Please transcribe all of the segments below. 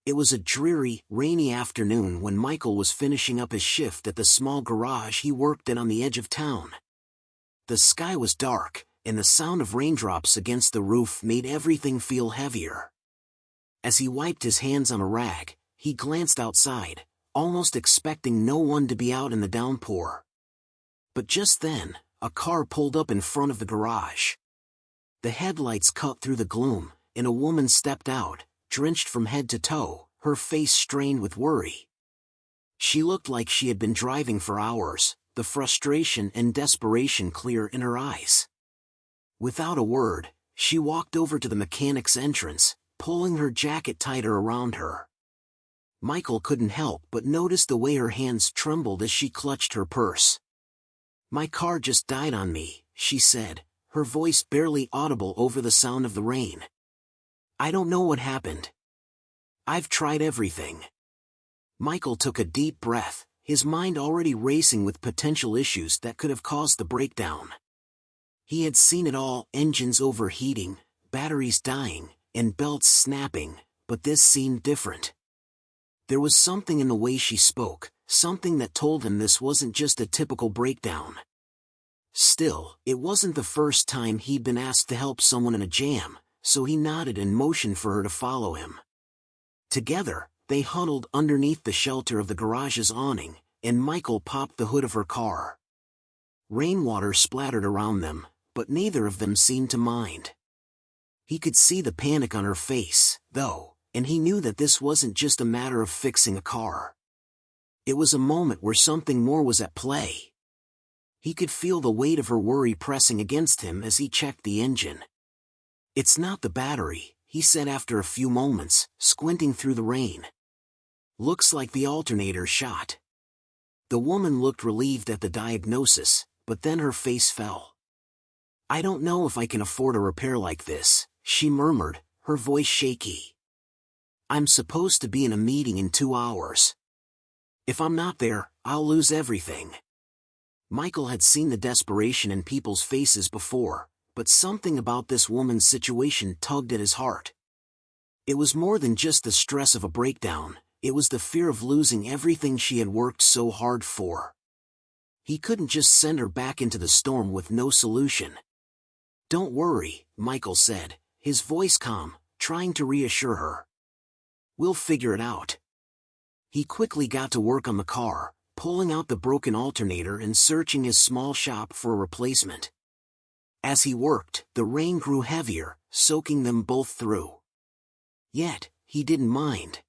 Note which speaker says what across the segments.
Speaker 1: It was a dreary, rainy afternoon when Michael was finishing up his shift at the small garage he worked in on the edge of town. The sky was dark, and the sound of raindrops against the roof made everything feel heavier. As he wiped his hands on a rag, he glanced outside, almost expecting no one to be out in the downpour. But just then, a car pulled up in front of the garage. The headlights cut through the gloom, and a woman stepped out, drenched from head to toe, her face strained with worry. She looked like she had been driving for hours, the frustration and desperation clear in her eyes. Without a word, she walked over to the mechanic's entrance, pulling her jacket tighter around her. Michael couldn't help but notice the way her hands trembled as she clutched her purse. "My car just died on me," she said, her voice barely audible over the sound of the rain. "I don't know what happened. I've tried everything." Michael took a deep breath, his mind already racing with potential issues that could have caused the breakdown. He had seen it all: engines overheating, batteries dying, and belts snapping, but this seemed different. There was something in the way she spoke, something that told him this wasn't just a typical breakdown. Still, it wasn't the first time he'd been asked to help someone in a jam, so he nodded and motioned for her to follow him. Together, they huddled underneath the shelter of the garage's awning, and Michael popped the hood of her car. Rainwater splattered around them, but neither of them seemed to mind. He could see the panic on her face, though, and he knew that this wasn't just a matter of fixing a car. It was a moment where something more was at play. He could feel the weight of her worry pressing against him as he checked the engine. "It's not the battery," he said after a few moments, squinting through the rain. "Looks like the alternator shot." The woman looked relieved at the diagnosis, but then her face fell. "I don't know if I can afford a repair like this," she murmured, her voice shaky. "I'm supposed to be in a meeting in 2 hours. If I'm not there, I'll lose everything." Michael had seen the desperation in people's faces before, but something about this woman's situation tugged at his heart. It was more than just the stress of a breakdown, it was the fear of losing everything she had worked so hard for. He couldn't just send her back into the storm with no solution. "Don't worry," Michael said, his voice calm, trying to reassure her. "We'll figure it out." He quickly got to work on the car, pulling out the broken alternator and searching his small shop for a replacement. As he worked, the rain grew heavier, soaking them both through. Yet, he didn't mind.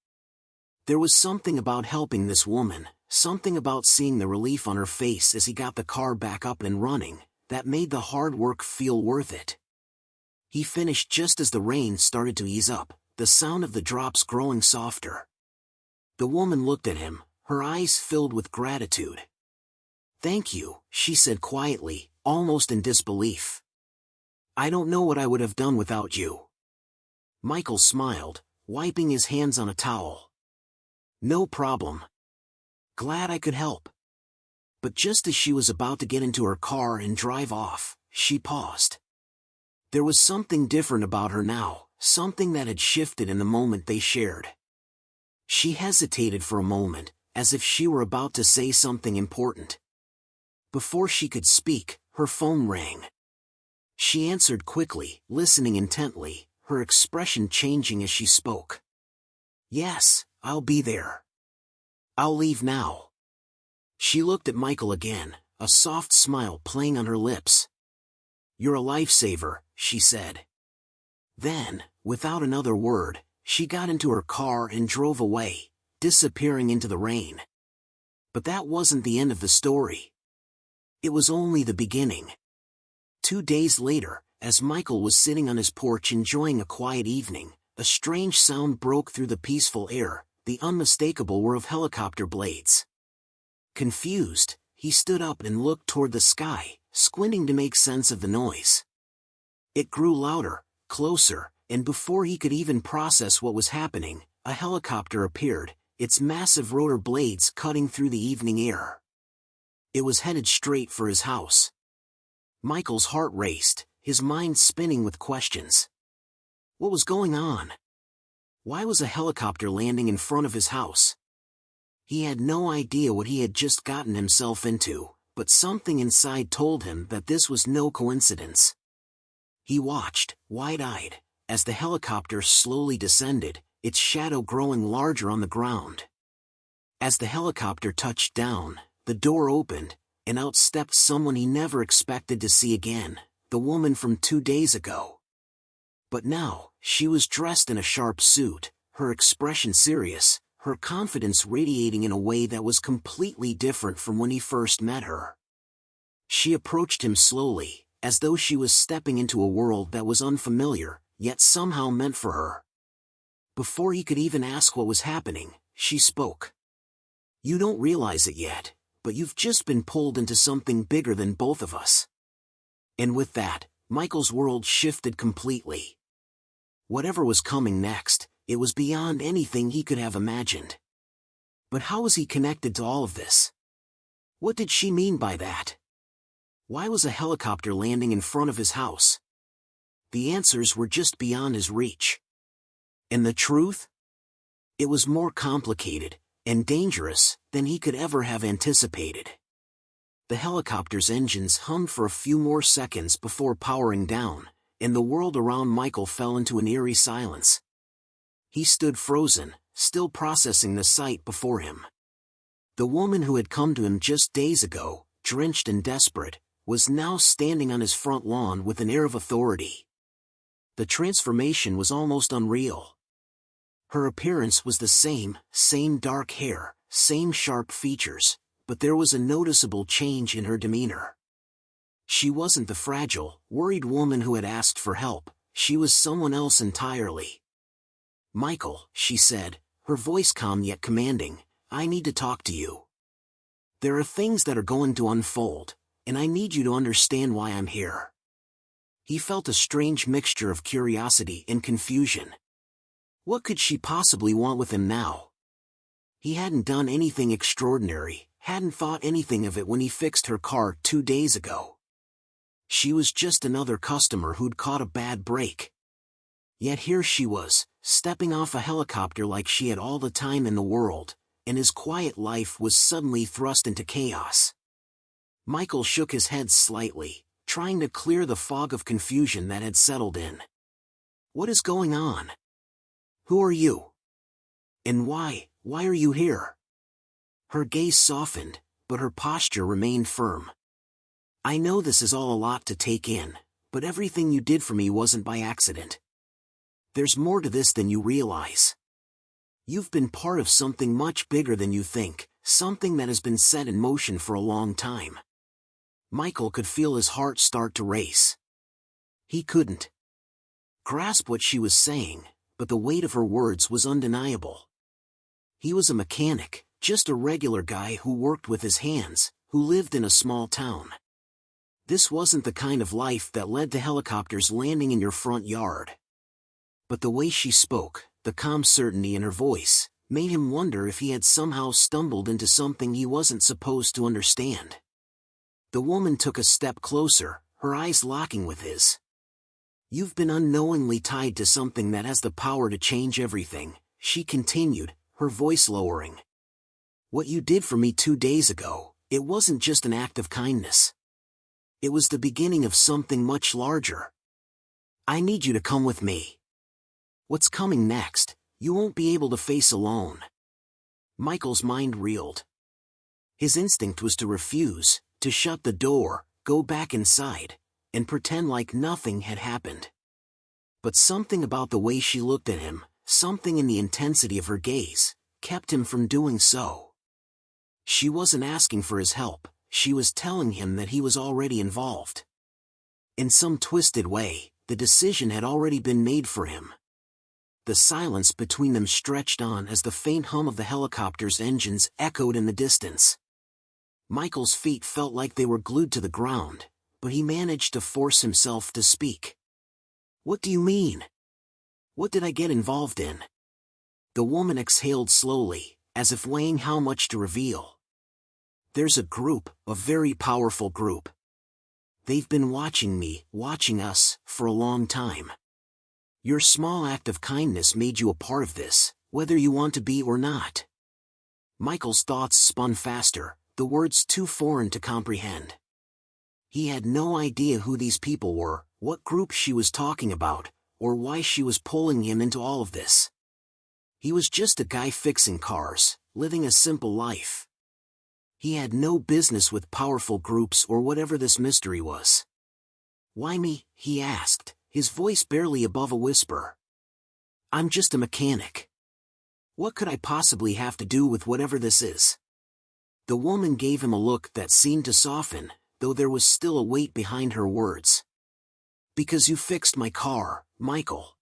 Speaker 1: There was something about helping this woman, something about seeing the relief on her face as he got the car back up and running, that made the hard work feel worth it. He finished just as the rain started to ease up, the sound of the drops growing softer. The woman looked at him, her eyes filled with gratitude. "Thank you," she said quietly, almost in disbelief. "I don't know what I would have done without you." Michael smiled, wiping his hands on a towel. "No problem. Glad I could help." But just as she was about to get into her car and drive off, she paused. There was something different about her now, something that had shifted in the moment they shared. She hesitated for a moment, as if she were about to say something important. Before she could speak, her phone rang. She answered quickly, listening intently, her expression changing as she spoke. "Yes, I'll be there. I'll leave now." She looked at Michael again, a soft smile playing on her lips. "You're a lifesaver," she said. Then, without another word, she got into her car and drove away, disappearing into the rain. But that wasn't the end of the story. It was only the beginning. 2 days later, as Michael was sitting on his porch enjoying a quiet evening, a strange sound broke through the peaceful air, the unmistakable whir of helicopter blades. Confused, he stood up and looked toward the sky, squinting to make sense of the noise. It grew louder, closer, and before he could even process what was happening, a helicopter appeared, its massive rotor blades cutting through the evening air. It was headed straight for his house. Michael's heart raced, his mind spinning with questions. What was going on? Why was a helicopter landing in front of his house? He had no idea what he had just gotten himself into, but something inside told him that this was no coincidence. He watched, wide-eyed, as the helicopter slowly descended, its shadow growing larger on the ground. As the helicopter touched down, the door opened, and out stepped someone he never expected to see again, the woman from 2 days ago. But now, she was dressed in a sharp suit, her expression serious, her confidence radiating in a way that was completely different from when he first met her. She approached him slowly, as though she was stepping into a world that was unfamiliar, yet somehow meant for her. Before he could even ask what was happening, she spoke. "You don't realize it yet, but you've just been pulled into something bigger than both of us." And with that, Michael's world shifted completely. Whatever was coming next, it was beyond anything he could have imagined. But how was he connected to all of this? What did she mean by that? Why was a helicopter landing in front of his house? The answers were just beyond his reach. And the truth? It was more complicated and dangerous than he could ever have anticipated. The helicopter's engines hummed for a few more seconds before powering down, and the world around Michael fell into an eerie silence. He stood frozen, still processing the sight before him. The woman who had come to him just days ago, drenched and desperate, was now standing on his front lawn with an air of authority. The transformation was almost unreal. Her appearance was the same dark hair, same sharp features, but there was a noticeable change in her demeanor. She wasn't the fragile, worried woman who had asked for help, she was someone else entirely. "Michael," she said, her voice calm yet commanding, "I need to talk to you. There are things that are going to unfold, and I need you to understand why I'm here." He felt a strange mixture of curiosity and confusion. What could she possibly want with him now? He hadn't done anything extraordinary, hadn't thought anything of it when he fixed her car 2 days ago. She was just another customer who'd caught a bad break. Yet here she was, stepping off a helicopter like she had all the time in the world, and his quiet life was suddenly thrust into chaos. Michael shook his head slightly, trying to clear the fog of confusion that had settled in. "What is going on? Who are you? And why are you here?" Her gaze softened, but her posture remained firm. "I know this is all a lot to take in, but everything you did for me wasn't by accident. There's more to this than you realize. You've been part of something much bigger than you think, something that has been set in motion for a long time." Michael could feel his heart start to race. He couldn't grasp what she was saying, but the weight of her words was undeniable. He was a mechanic, just a regular guy who worked with his hands, who lived in a small town. This wasn't the kind of life that led to helicopters landing in your front yard. But the way she spoke, the calm certainty in her voice, made him wonder if he had somehow stumbled into something he wasn't supposed to understand. The woman took a step closer, her eyes locking with his. "You've been unknowingly tied to something that has the power to change everything," she continued, her voice lowering. "What you did for me 2 days ago, it wasn't just an act of kindness. It was the beginning of something much larger. I need you to come with me. What's coming next, you won't be able to face alone." Michael's mind reeled. His instinct was to refuse, to shut the door, go back inside, and pretend like nothing had happened. But something about the way she looked at him, something in the intensity of her gaze, kept him from doing so. She wasn't asking for his help, she was telling him that he was already involved. In some twisted way, the decision had already been made for him. The silence between them stretched on as the faint hum of the helicopter's engines echoed in the distance. Michael's feet felt like they were glued to the ground, but he managed to force himself to speak. "What do you mean? What did I get involved in?" The woman exhaled slowly, as if weighing how much to reveal. "There's a group, a very powerful group. They've been watching me, watching us, for a long time. Your small act of kindness made you a part of this, whether you want to be or not. Michael's thoughts spun faster, the words too foreign to comprehend. He had no idea who these people were, what group she was talking about, or why she was pulling him into all of this. He was just a guy fixing cars, living a simple life. He had no business with powerful groups or whatever this mystery was. "Why me?" he asked, his voice barely above a whisper. "I'm just a mechanic. What could I possibly have to do with whatever this is?" The woman gave him a look that seemed to soften, though there was still a weight behind her words. "Because you fixed my car, Michael.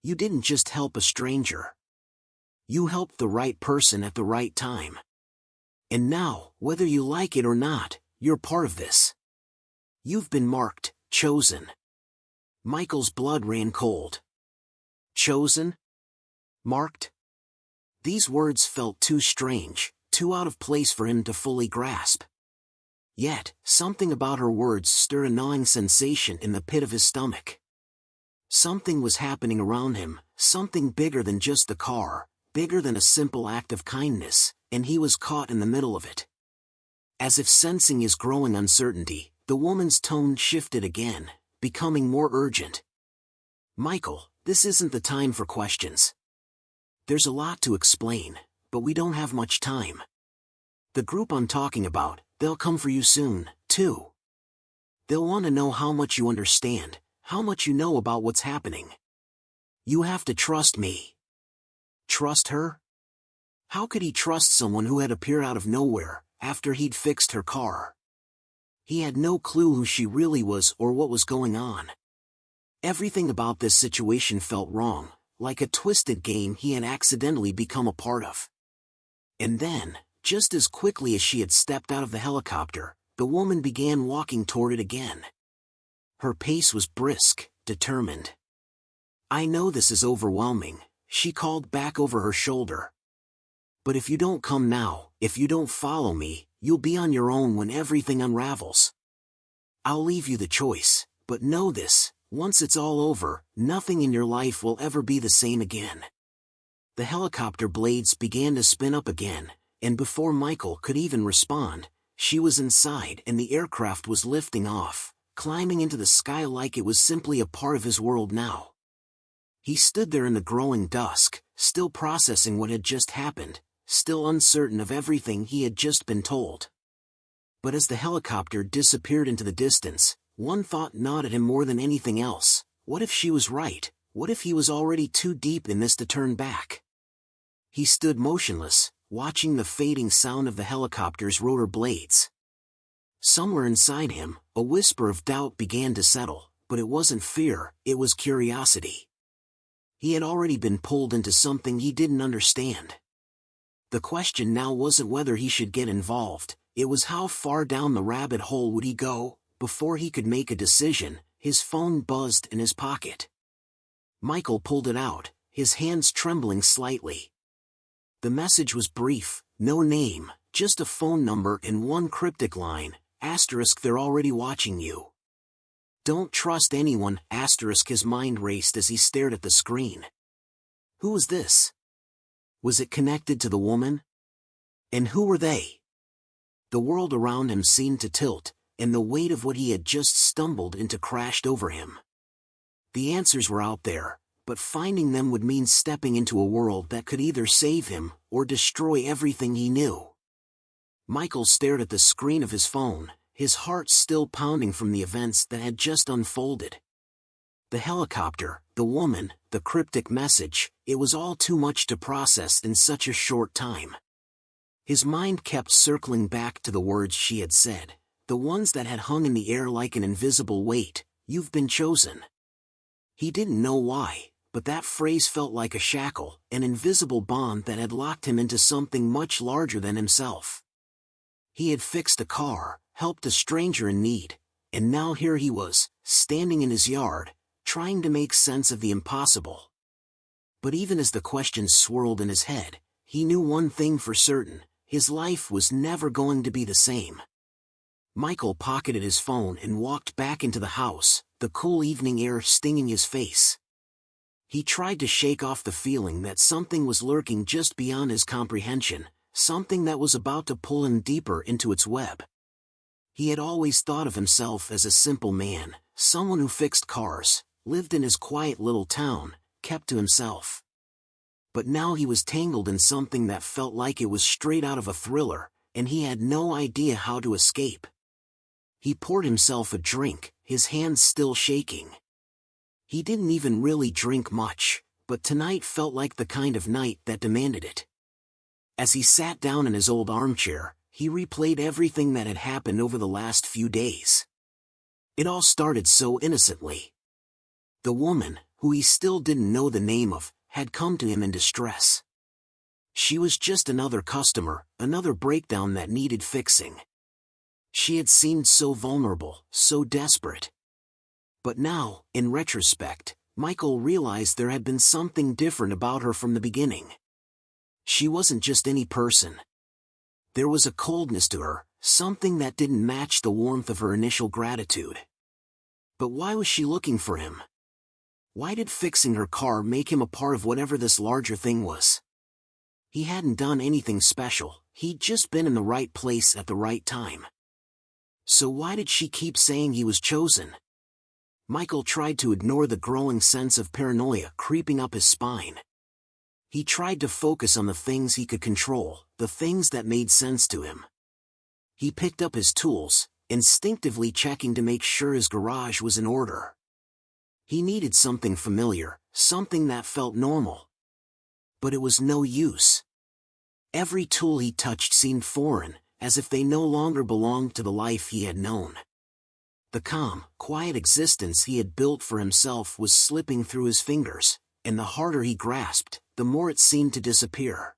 Speaker 1: You didn't just help a stranger. You helped the right person at the right time. And now, whether you like it or not, you're part of this. You've been marked, chosen." Michael's blood ran cold. Chosen? Marked? These words felt too strange, too out of place for him to fully grasp. Yet, something about her words stirred a gnawing sensation in the pit of his stomach. Something was happening around him, something bigger than just the car, bigger than a simple act of kindness, and he was caught in the middle of it. As if sensing his growing uncertainty, the woman's tone shifted again, becoming more urgent. "Michael, this isn't the time for questions. There's a lot to explain, but we don't have much time. The group I'm talking about, they'll come for you soon, too. They'll want to know how much you understand, how much you know about what's happening. You have to trust me." Trust her? How could he trust someone who had appeared out of nowhere, after he'd fixed her car? He had no clue who she really was or what was going on. Everything about this situation felt wrong, like a twisted game he had accidentally become a part of. And then, just as quickly as she had stepped out of the helicopter, the woman began walking toward it again. Her pace was brisk, determined. "I know this is overwhelming," she called back over her shoulder. "But if you don't come now, if you don't follow me, you'll be on your own when everything unravels. I'll leave you the choice, but know this, once it's all over, nothing in your life will ever be the same again." The helicopter blades began to spin up again, and before Michael could even respond, she was inside and the aircraft was lifting off, climbing into the sky like it was simply a part of his world now. He stood there in the growing dusk, still processing what had just happened, still uncertain of everything he had just been told. But as the helicopter disappeared into the distance, one thought gnawed at him more than anything else. What if she was right? What if he was already too deep in this to turn back? He stood motionless, watching the fading sound of the helicopter's rotor blades. Somewhere inside him, a whisper of doubt began to settle, but it wasn't fear, it was curiosity. He had already been pulled into something he didn't understand. The question now wasn't whether he should get involved, it was how far down the rabbit hole would he go. Before he could make a decision, his phone buzzed in his pocket. Michael pulled it out, his hands trembling slightly. The message was brief, no name, just a phone number and one cryptic line, * they're already watching you. Don't trust anyone, * his mind raced as he stared at the screen. Who was this? Was it connected to the woman? And who were they? The world around him seemed to tilt, and the weight of what he had just stumbled into crashed over him. The answers were out there, but finding them would mean stepping into a world that could either save him or destroy everything he knew. Michael stared at the screen of his phone, his heart still pounding from the events that had just unfolded. The helicopter, the woman, the cryptic message, it was all too much to process in such a short time. His mind kept circling back to the words she had said, the ones that had hung in the air like an invisible weight, "You've been chosen." He didn't know why, but that phrase felt like a shackle, an invisible bond that had locked him into something much larger than himself. He had fixed a car, helped a stranger in need, and now here he was, standing in his yard, trying to make sense of the impossible. But even as the questions swirled in his head, he knew one thing for certain, his life was never going to be the same. Michael pocketed his phone and walked back into the house, the cool evening air stinging his face. He tried to shake off the feeling that something was lurking just beyond his comprehension, something that was about to pull him deeper into its web. He had always thought of himself as a simple man, someone who fixed cars, lived in his quiet little town, kept to himself. But now he was tangled in something that felt like it was straight out of a thriller, and he had no idea how to escape. He poured himself a drink, his hands still shaking. He didn't even really drink much, but tonight felt like the kind of night that demanded it. As he sat down in his old armchair, he replayed everything that had happened over the last few days. It all started so innocently. The woman, who he still didn't know the name of, had come to him in distress. She was just another customer, another breakdown that needed fixing. She had seemed so vulnerable, so desperate. But now, in retrospect, Michael realized there had been something different about her from the beginning. She wasn't just any person. There was a coldness to her, something that didn't match the warmth of her initial gratitude. But why was she looking for him? Why did fixing her car make him a part of whatever this larger thing was? He hadn't done anything special, he'd just been in the right place at the right time. So why did she keep saying he was chosen? Michael tried to ignore the growing sense of paranoia creeping up his spine. He tried to focus on the things he could control, the things that made sense to him. He picked up his tools, instinctively checking to make sure his garage was in order. He needed something familiar, something that felt normal. But it was no use. Every tool he touched seemed foreign, as if they no longer belonged to the life he had known. The calm, quiet existence he had built for himself was slipping through his fingers, and the harder he grasped, the more it seemed to disappear.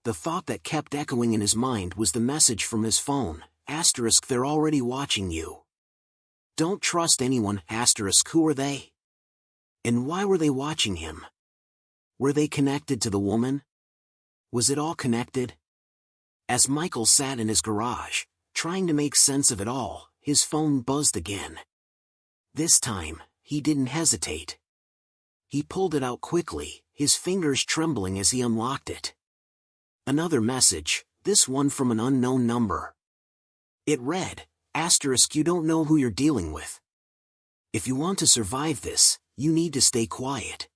Speaker 1: The thought that kept echoing in his mind was the message from his phone, *, they're already watching you. Don't trust anyone, *, who were they? And why were they watching him? Were they connected to the woman? Was it all connected? As Michael sat in his garage, trying to make sense of it all, his phone buzzed again. This time, he didn't hesitate. He pulled it out quickly, his fingers trembling as he unlocked it. Another message, this one from an unknown number. It read, *, you don't know who you're dealing with. If you want to survive this, you need to stay quiet.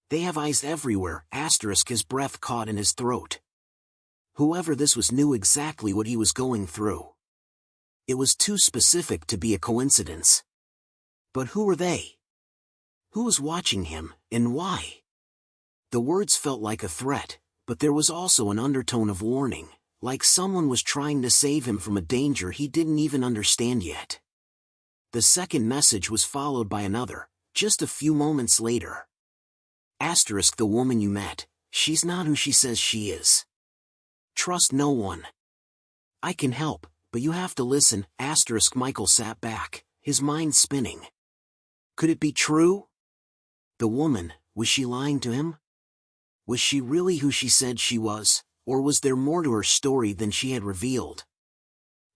Speaker 1: They have eyes everywhere, *, his breath caught in his throat. Whoever this was knew exactly what he was going through. It was too specific to be a coincidence. But who were they? Who was watching him, and why? The words felt like a threat, but there was also an undertone of warning, like someone was trying to save him from a danger he didn't even understand yet. The second message was followed by another, just a few moments later. *, the woman you met, she's not who she says she is. Trust no one. I can help, but you have to listen, *. Michael sat back, his mind spinning. Could it be true? The woman, was she lying to him? Was she really who she said she was, or was there more to her story than she had revealed?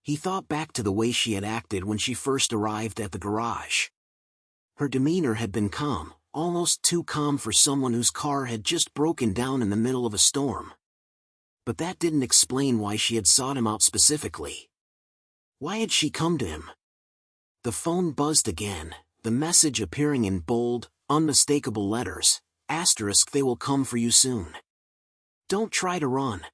Speaker 1: He thought back to the way she had acted when she first arrived at the garage. Her demeanor had been calm, almost too calm for someone whose car had just broken down in the middle of a storm. But that didn't explain why she had sought him out specifically. Why had she come to him? The phone buzzed again, the message appearing in bold, unmistakable letters, *, they will come for you soon. Don't try to run.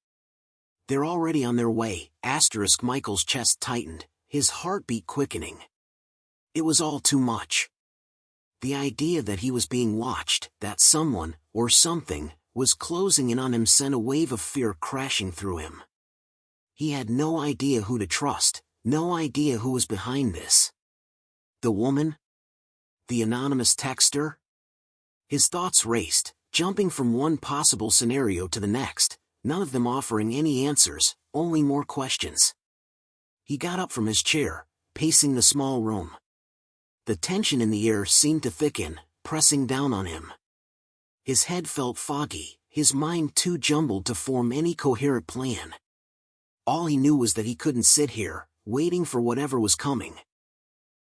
Speaker 1: They're already on their way, *. Michael's chest tightened, his heartbeat quickening. It was all too much. The idea that he was being watched, that someone, or something, was closing in on him sent a wave of fear crashing through him. He had no idea who to trust, no idea who was behind this. The woman? The anonymous texter? His thoughts raced, jumping from one possible scenario to the next, none of them offering any answers, only more questions. He got up from his chair, pacing the small room. The tension in the air seemed to thicken, pressing down on him. His head felt foggy, his mind too jumbled to form any coherent plan. All he knew was that he couldn't sit here, waiting for whatever was coming.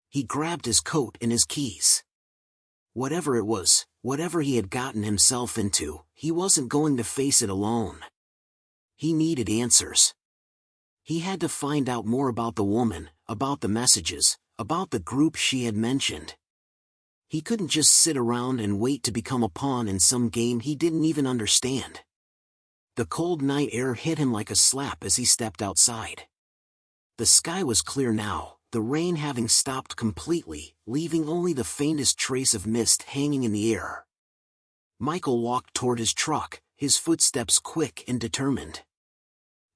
Speaker 1: He grabbed his coat and his keys. Whatever it was, Whatever he had gotten himself into, he wasn't going to face it alone. He needed answers. He had to find out more about the woman, about the messages, about the group she had mentioned. He couldn't just sit around and wait to become a pawn in some game he didn't even understand. The cold night air hit him like a slap as he stepped outside. The sky was clear now, the rain having stopped completely, leaving only the faintest trace of mist hanging in the air. Michael walked toward his truck, his footsteps quick and determined.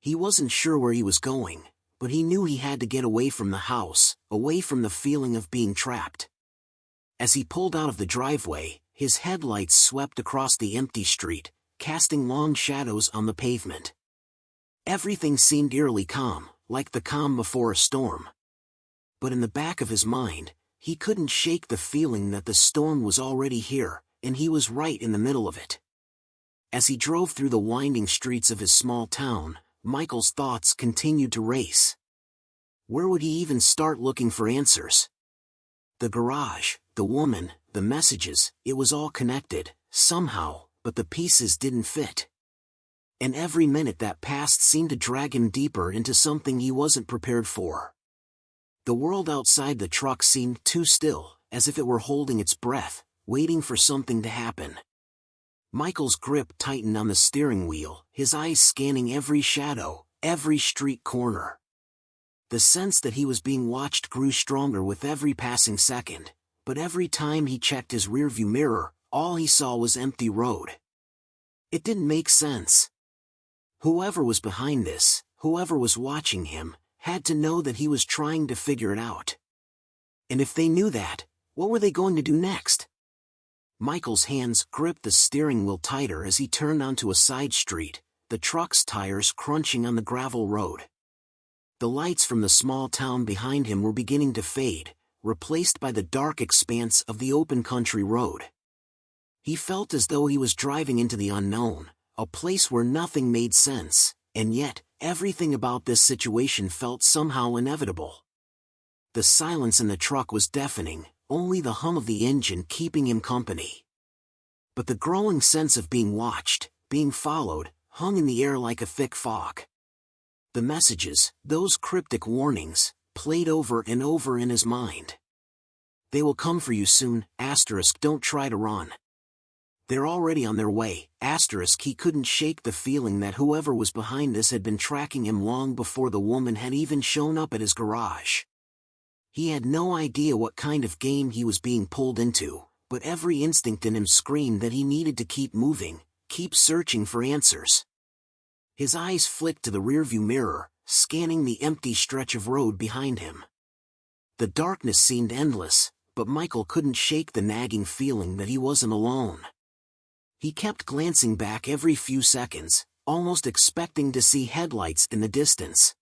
Speaker 1: He wasn't sure where he was going, but he knew he had to get away from the house, away from the feeling of being trapped. As he pulled out of the driveway, his headlights swept across the empty street, casting long shadows on the pavement. Everything seemed eerily calm, like the calm before a storm. But in the back of his mind, he couldn't shake the feeling that the storm was already here, and he was right in the middle of it. As he drove through the winding streets of his small town, Michael's thoughts continued to race. Where would he even start looking for answers? The garage, the woman, the messages, it was all connected, somehow, but the pieces didn't fit. And every minute that passed seemed to drag him deeper into something he wasn't prepared for. The world outside the truck seemed too still, as if it were holding its breath, waiting for something to happen. Michael's grip tightened on the steering wheel, his eyes scanning every shadow, every street corner. The sense that he was being watched grew stronger with every passing second, but every time he checked his rearview mirror, all he saw was empty road. It didn't make sense. Whoever was behind this, whoever was watching him, had to know that he was trying to figure it out. And if they knew that, what were they going to do next? Michael's hands gripped the steering wheel tighter as he turned onto a side street, the truck's tires crunching on the gravel road. The lights from the small town behind him were beginning to fade, replaced by the dark expanse of the open country road. He felt as though he was driving into the unknown, a place where nothing made sense, and yet, everything about this situation felt somehow inevitable. The silence in the truck was deafening, only the hum of the engine keeping him company. But the growing sense of being watched, being followed, hung in the air like a thick fog. The messages, those cryptic warnings, played over and over in his mind. They will come for you soon, *, don't try to run. They're already on their way, *, he couldn't shake the feeling that whoever was behind this had been tracking him long before the woman had even shown up at his garage. He had no idea what kind of game he was being pulled into, but every instinct in him screamed that he needed to keep moving, keep searching for answers. His eyes flicked to the rearview mirror, scanning the empty stretch of road behind him. The darkness seemed endless, but Michael couldn't shake the nagging feeling that he wasn't alone. He kept glancing back every few seconds, almost expecting to see headlights in the distance.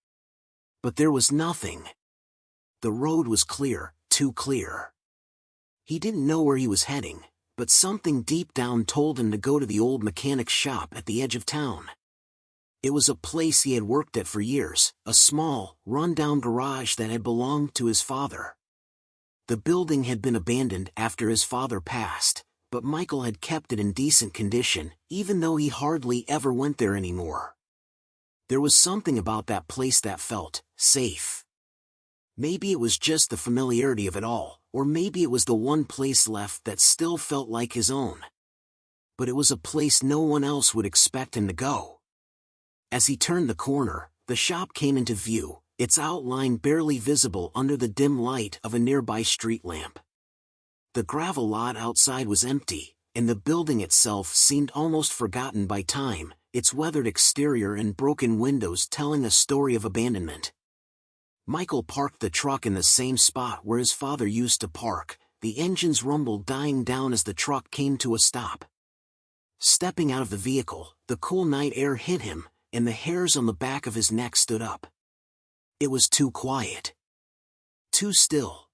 Speaker 1: But there was nothing. The road was clear, too clear. He didn't know where he was heading, but something deep down told him to go to the old mechanic's shop at the edge of town. It was a place he had worked at for years, a small, run-down garage that had belonged to his father. The building had been abandoned after his father passed, but Michael had kept it in decent condition, even though he hardly ever went there anymore. There was something about that place that felt safe. Maybe it was just the familiarity of it all, or maybe it was the one place left that still felt like his own. But it was a place no one else would expect him to go. As he turned the corner, the shop came into view, its outline barely visible under the dim light of a nearby street lamp. The gravel lot outside was empty, and the building itself seemed almost forgotten by time, its weathered exterior and broken windows telling a story of abandonment. Michael parked the truck in the same spot where his father used to park, the engine's rumble dying down as the truck came to a stop. Stepping out of the vehicle, the cool night air hit him, and the hairs on the back of his neck stood up. It was too quiet. Too still.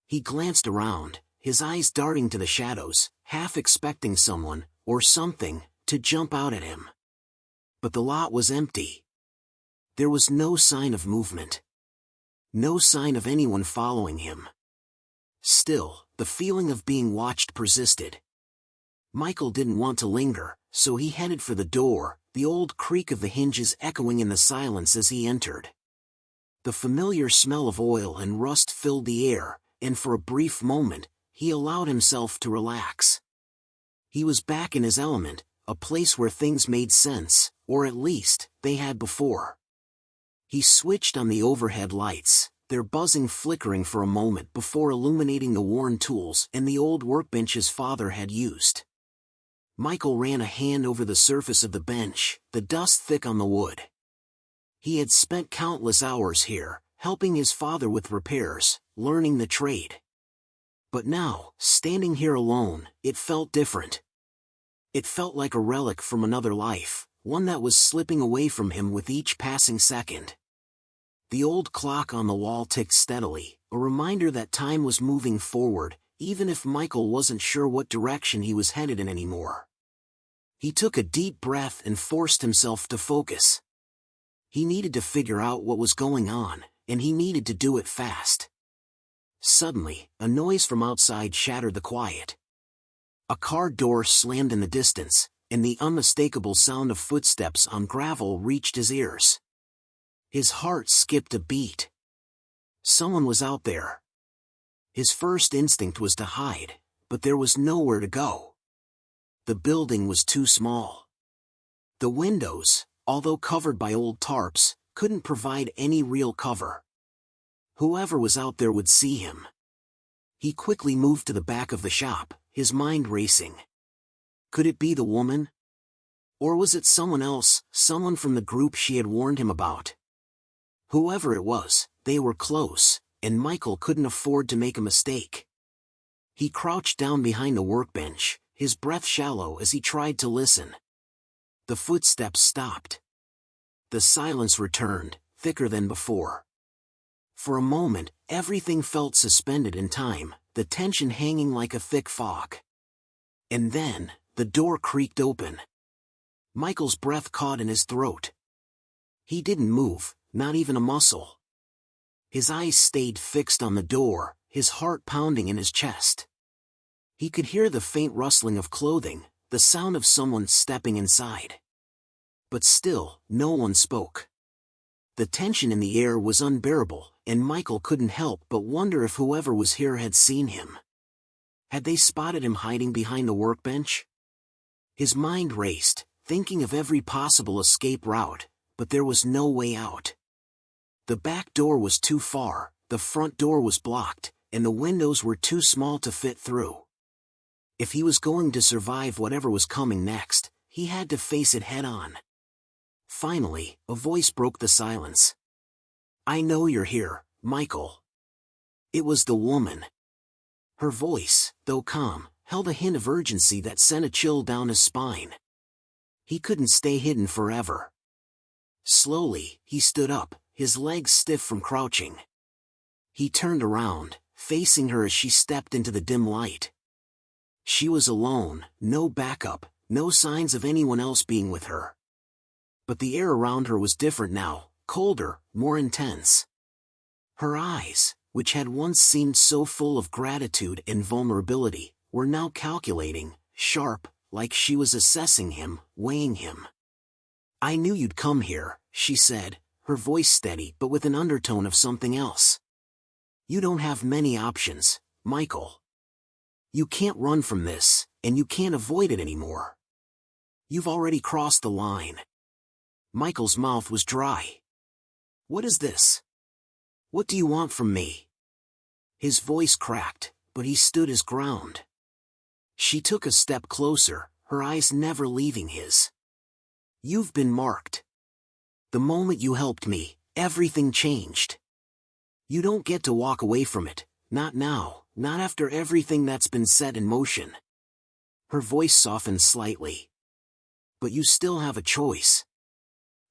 Speaker 1: He glanced around, his eyes darting to the shadows, half expecting someone, or something, to jump out at him. But the lot was empty. There was no sign of movement. No sign of anyone following him. Still, the feeling of being watched persisted. Michael didn't want to linger, so he headed for the door, the old creak of the hinges echoing in the silence as he entered. The familiar smell of oil and rust filled the air, and for a brief moment, he allowed himself to relax. He was back in his element, a place where things made sense, or at least, they had before. He switched on the overhead lights, their buzzing flickering for a moment before illuminating the worn tools and the old workbench his father had used. Michael ran a hand over the surface of the bench, the dust thick on the wood. He had spent countless hours here, helping his father with repairs, learning the trade. But now, standing here alone, it felt different. It felt like a relic from another life, one that was slipping away from him with each passing second. The old clock on the wall ticked steadily, a reminder that time was moving forward, even if Michael wasn't sure what direction he was headed in anymore. He took a deep breath and forced himself to focus. He needed to figure out what was going on, and he needed to do it fast. Suddenly, a noise from outside shattered the quiet. A car door slammed in the distance, and the unmistakable sound of footsteps on gravel reached his ears. His heart skipped a beat. Someone was out there. His first instinct was to hide, but there was nowhere to go. The building was too small. The windows, although covered by old tarps, couldn't provide any real cover. Whoever was out there would see him. He quickly moved to the back of the shop, his mind racing. Could it be the woman? Or was it someone else, someone from the group she had warned him about? Whoever it was, they were close, and Michael couldn't afford to make a mistake. He crouched down behind the workbench, his breath shallow as he tried to listen. The footsteps stopped. The silence returned, thicker than before. For a moment, everything felt suspended in time, the tension hanging like a thick fog. And then, the door creaked open. Michael's breath caught in his throat. He didn't move, not even a muscle. His eyes stayed fixed on the door, his heart pounding in his chest. He could hear the faint rustling of clothing, the sound of someone stepping inside. But still, no one spoke. The tension in the air was unbearable, and Michael couldn't help but wonder if whoever was here had seen him. Had they spotted him hiding behind the workbench? His mind raced, thinking of every possible escape route, but there was no way out. The back door was too far, the front door was blocked, and the windows were too small to fit through. If he was going to survive whatever was coming next, he had to face it head-on. Finally, a voice broke the silence. "I know you're here, Michael." It was the woman. Her voice, though calm, held a hint of urgency that sent a chill down his spine. He couldn't stay hidden forever. Slowly, he stood up, his legs stiff from crouching. He turned around, facing her as she stepped into the dim light. She was alone, no backup, no signs of anyone else being with her. But the air around her was different now, colder, more intense. Her eyes, which had once seemed so full of gratitude and vulnerability, were now calculating, sharp, like she was assessing him, weighing him. "I knew you'd come here," she said, her voice steady but with an undertone of something else. "You don't have many options, Michael. You can't run from this, and you can't avoid it anymore. You've already crossed the line." Michael's mouth was dry. "What is this? What do you want from me?" His voice cracked, but he stood his ground. She took a step closer, her eyes never leaving his. "You've been marked. The moment you helped me, everything changed. You don't get to walk away from it, not now, not after everything that's been set in motion." Her voice softened slightly. "But you still have a choice.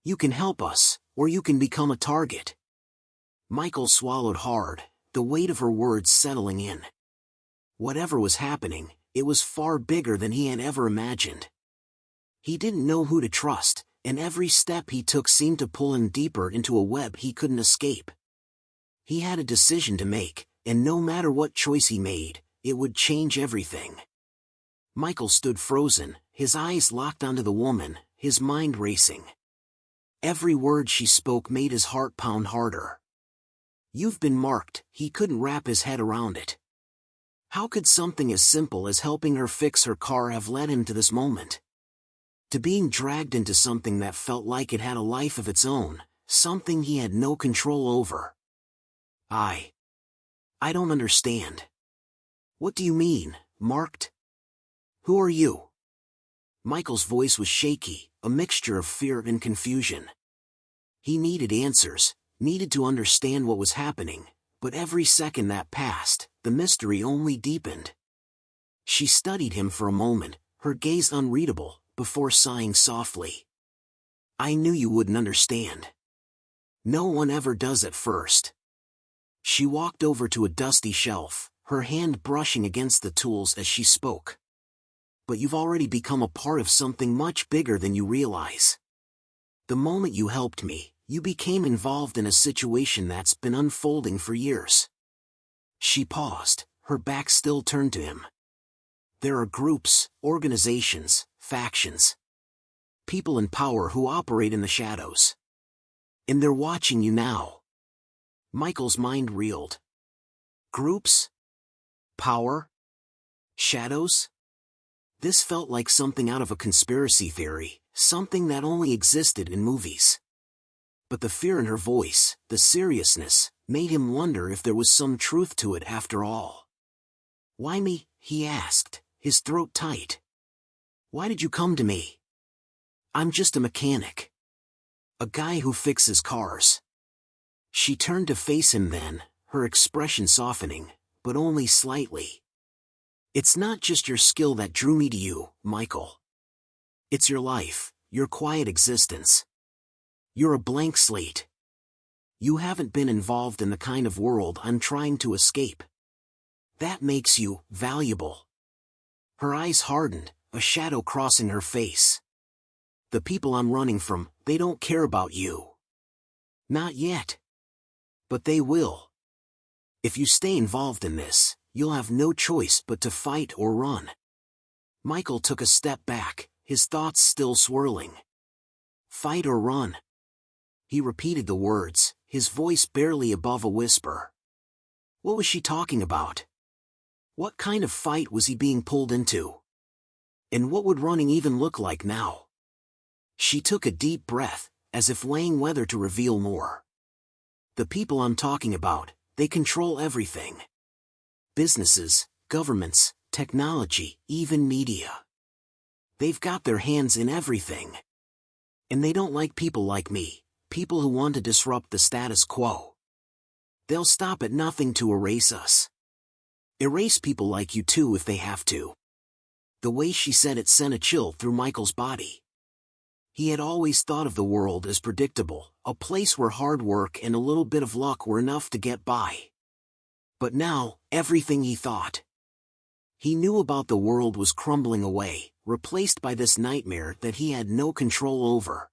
Speaker 1: You can help us, or you can become a target." Michael swallowed hard, the weight of her words settling in. Whatever was happening, it was far bigger than he had ever imagined. He didn't know who to trust, and every step he took seemed to pull him deeper into a web he couldn't escape. He had a decision to make, and no matter what choice he made, it would change everything. Michael stood frozen, his eyes locked onto the woman, his mind racing. Every word she spoke made his heart pound harder. "You've been marked," he couldn't wrap his head around it. How could something as simple as helping her fix her car have led him to this moment? To being dragged into something that felt like it had a life of its own, something he had no control over. I don't understand. What do you mean, marked? Who are you?" Michael's voice was shaky, a mixture of fear and confusion. He needed answers, needed to understand what was happening, but every second that passed, the mystery only deepened. She studied him for a moment, her gaze unreadable, before sighing softly. "I knew you wouldn't understand. No one ever does at first." She walked over to a dusty shelf, her hand brushing against the tools as she spoke. "But you've already become a part of something much bigger than you realize. The moment you helped me, you became involved in a situation that's been unfolding for years." She paused, her back still turned to him. "There are groups, organizations, factions. People in power who operate in the shadows. And they're watching you now." Michael's mind reeled. Groups? Power? Shadows? This felt like something out of a conspiracy theory, something that only existed in movies. But the fear in her voice, the seriousness, made him wonder if there was some truth to it after all. "Why me?" he asked, his throat tight. "Why did you come to me? I'm just a mechanic. A guy who fixes cars." She turned to face him then, her expression softening, but only slightly. "It's not just your skill that drew me to you, Michael. It's your life, your quiet existence. You're a blank slate. You haven't been involved in the kind of world I'm trying to escape. That makes you valuable." Her eyes hardened, a shadow crossing her face. "The people I'm running from, they don't care about you. Not yet. But they will. If you stay involved in this, you'll have no choice but to fight or run." Michael took a step back, his thoughts still swirling. "Fight or run?" He repeated the words, his voice barely above a whisper. What was she talking about? What kind of fight was he being pulled into? And what would running even look like now? She took a deep breath, as if weighing whether to reveal more. "The people I'm talking about, they control everything. Businesses, governments, technology, even media. They've got their hands in everything. And they don't like people like me, people who want to disrupt the status quo. They'll stop at nothing to erase us. Erase people like you too if they have to." The way she said it sent a chill through Michael's body. He had always thought of the world as predictable, a place where hard work and a little bit of luck were enough to get by. But now, everything he thought he knew about the world was crumbling away, replaced by this nightmare that he had no control over.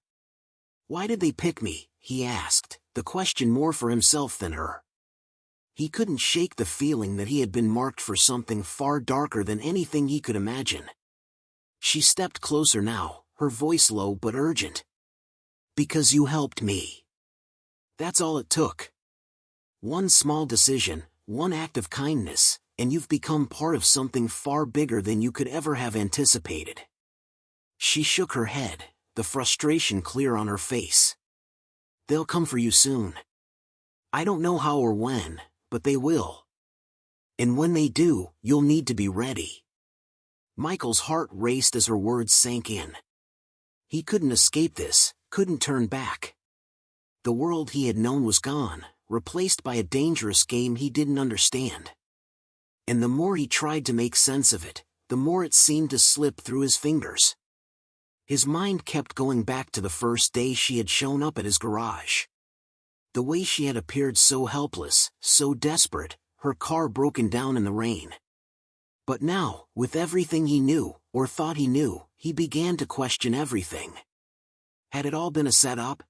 Speaker 1: "Why did they pick me?" he asked, the question more for himself than her. He couldn't shake the feeling that he had been marked for something far darker than anything he could imagine. She stepped closer now, her voice low but urgent. "Because you helped me. That's all it took. One small decision, one act of kindness, and you've become part of something far bigger than you could ever have anticipated." She shook her head, the frustration clear on her face. "They'll come for you soon. I don't know how or when, but they will. And when they do, you'll need to be ready." Michael's heart raced as her words sank in. He couldn't escape this, couldn't turn back. The world he had known was gone, replaced by a dangerous game he didn't understand. And the more he tried to make sense of it, the more it seemed to slip through his fingers. His mind kept going back to the first day she had shown up at his garage. The way she had appeared so helpless, so desperate, her car broken down in the rain. But now, with everything he knew, or thought he knew, he began to question everything. Had it all been a setup?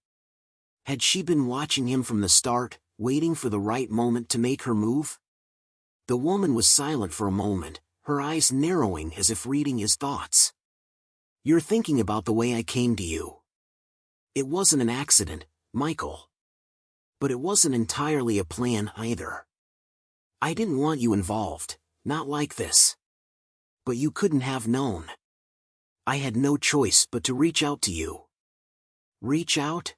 Speaker 1: Had she been watching him from the start, waiting for the right moment to make her move? The woman was silent for a moment, her eyes narrowing as if reading his thoughts. "You're thinking about the way I came to you. It wasn't an accident, Michael. But it wasn't entirely a plan either. I didn't want you involved, not like this. But you couldn't have known. I had no choice but to reach out to you." "Reach out?"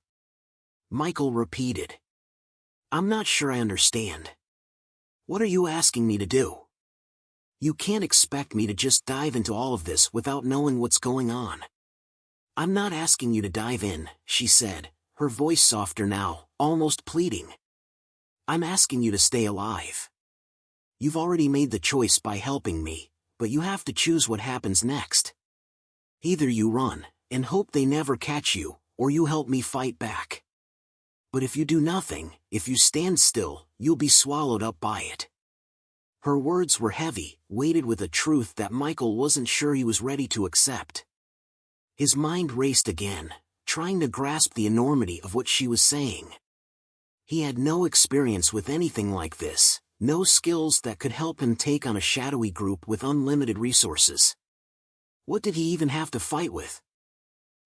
Speaker 1: Michael repeated. "I'm not sure I understand. What are you asking me to do? You can't expect me to just dive into all of this without knowing what's going on." "I'm not asking you to dive in," she said, her voice softer now, almost pleading. "I'm asking you to stay alive. You've already made the choice by helping me, but you have to choose what happens next. Either you run, and hope they never catch you, or you help me fight back. But if you do nothing, if you stand still, you'll be swallowed up by it." Her words were heavy, weighted with a truth that Michael wasn't sure he was ready to accept. His mind raced again, trying to grasp the enormity of what she was saying. He had no experience with anything like this, no skills that could help him take on a shadowy group with unlimited resources. What did he even have to fight with?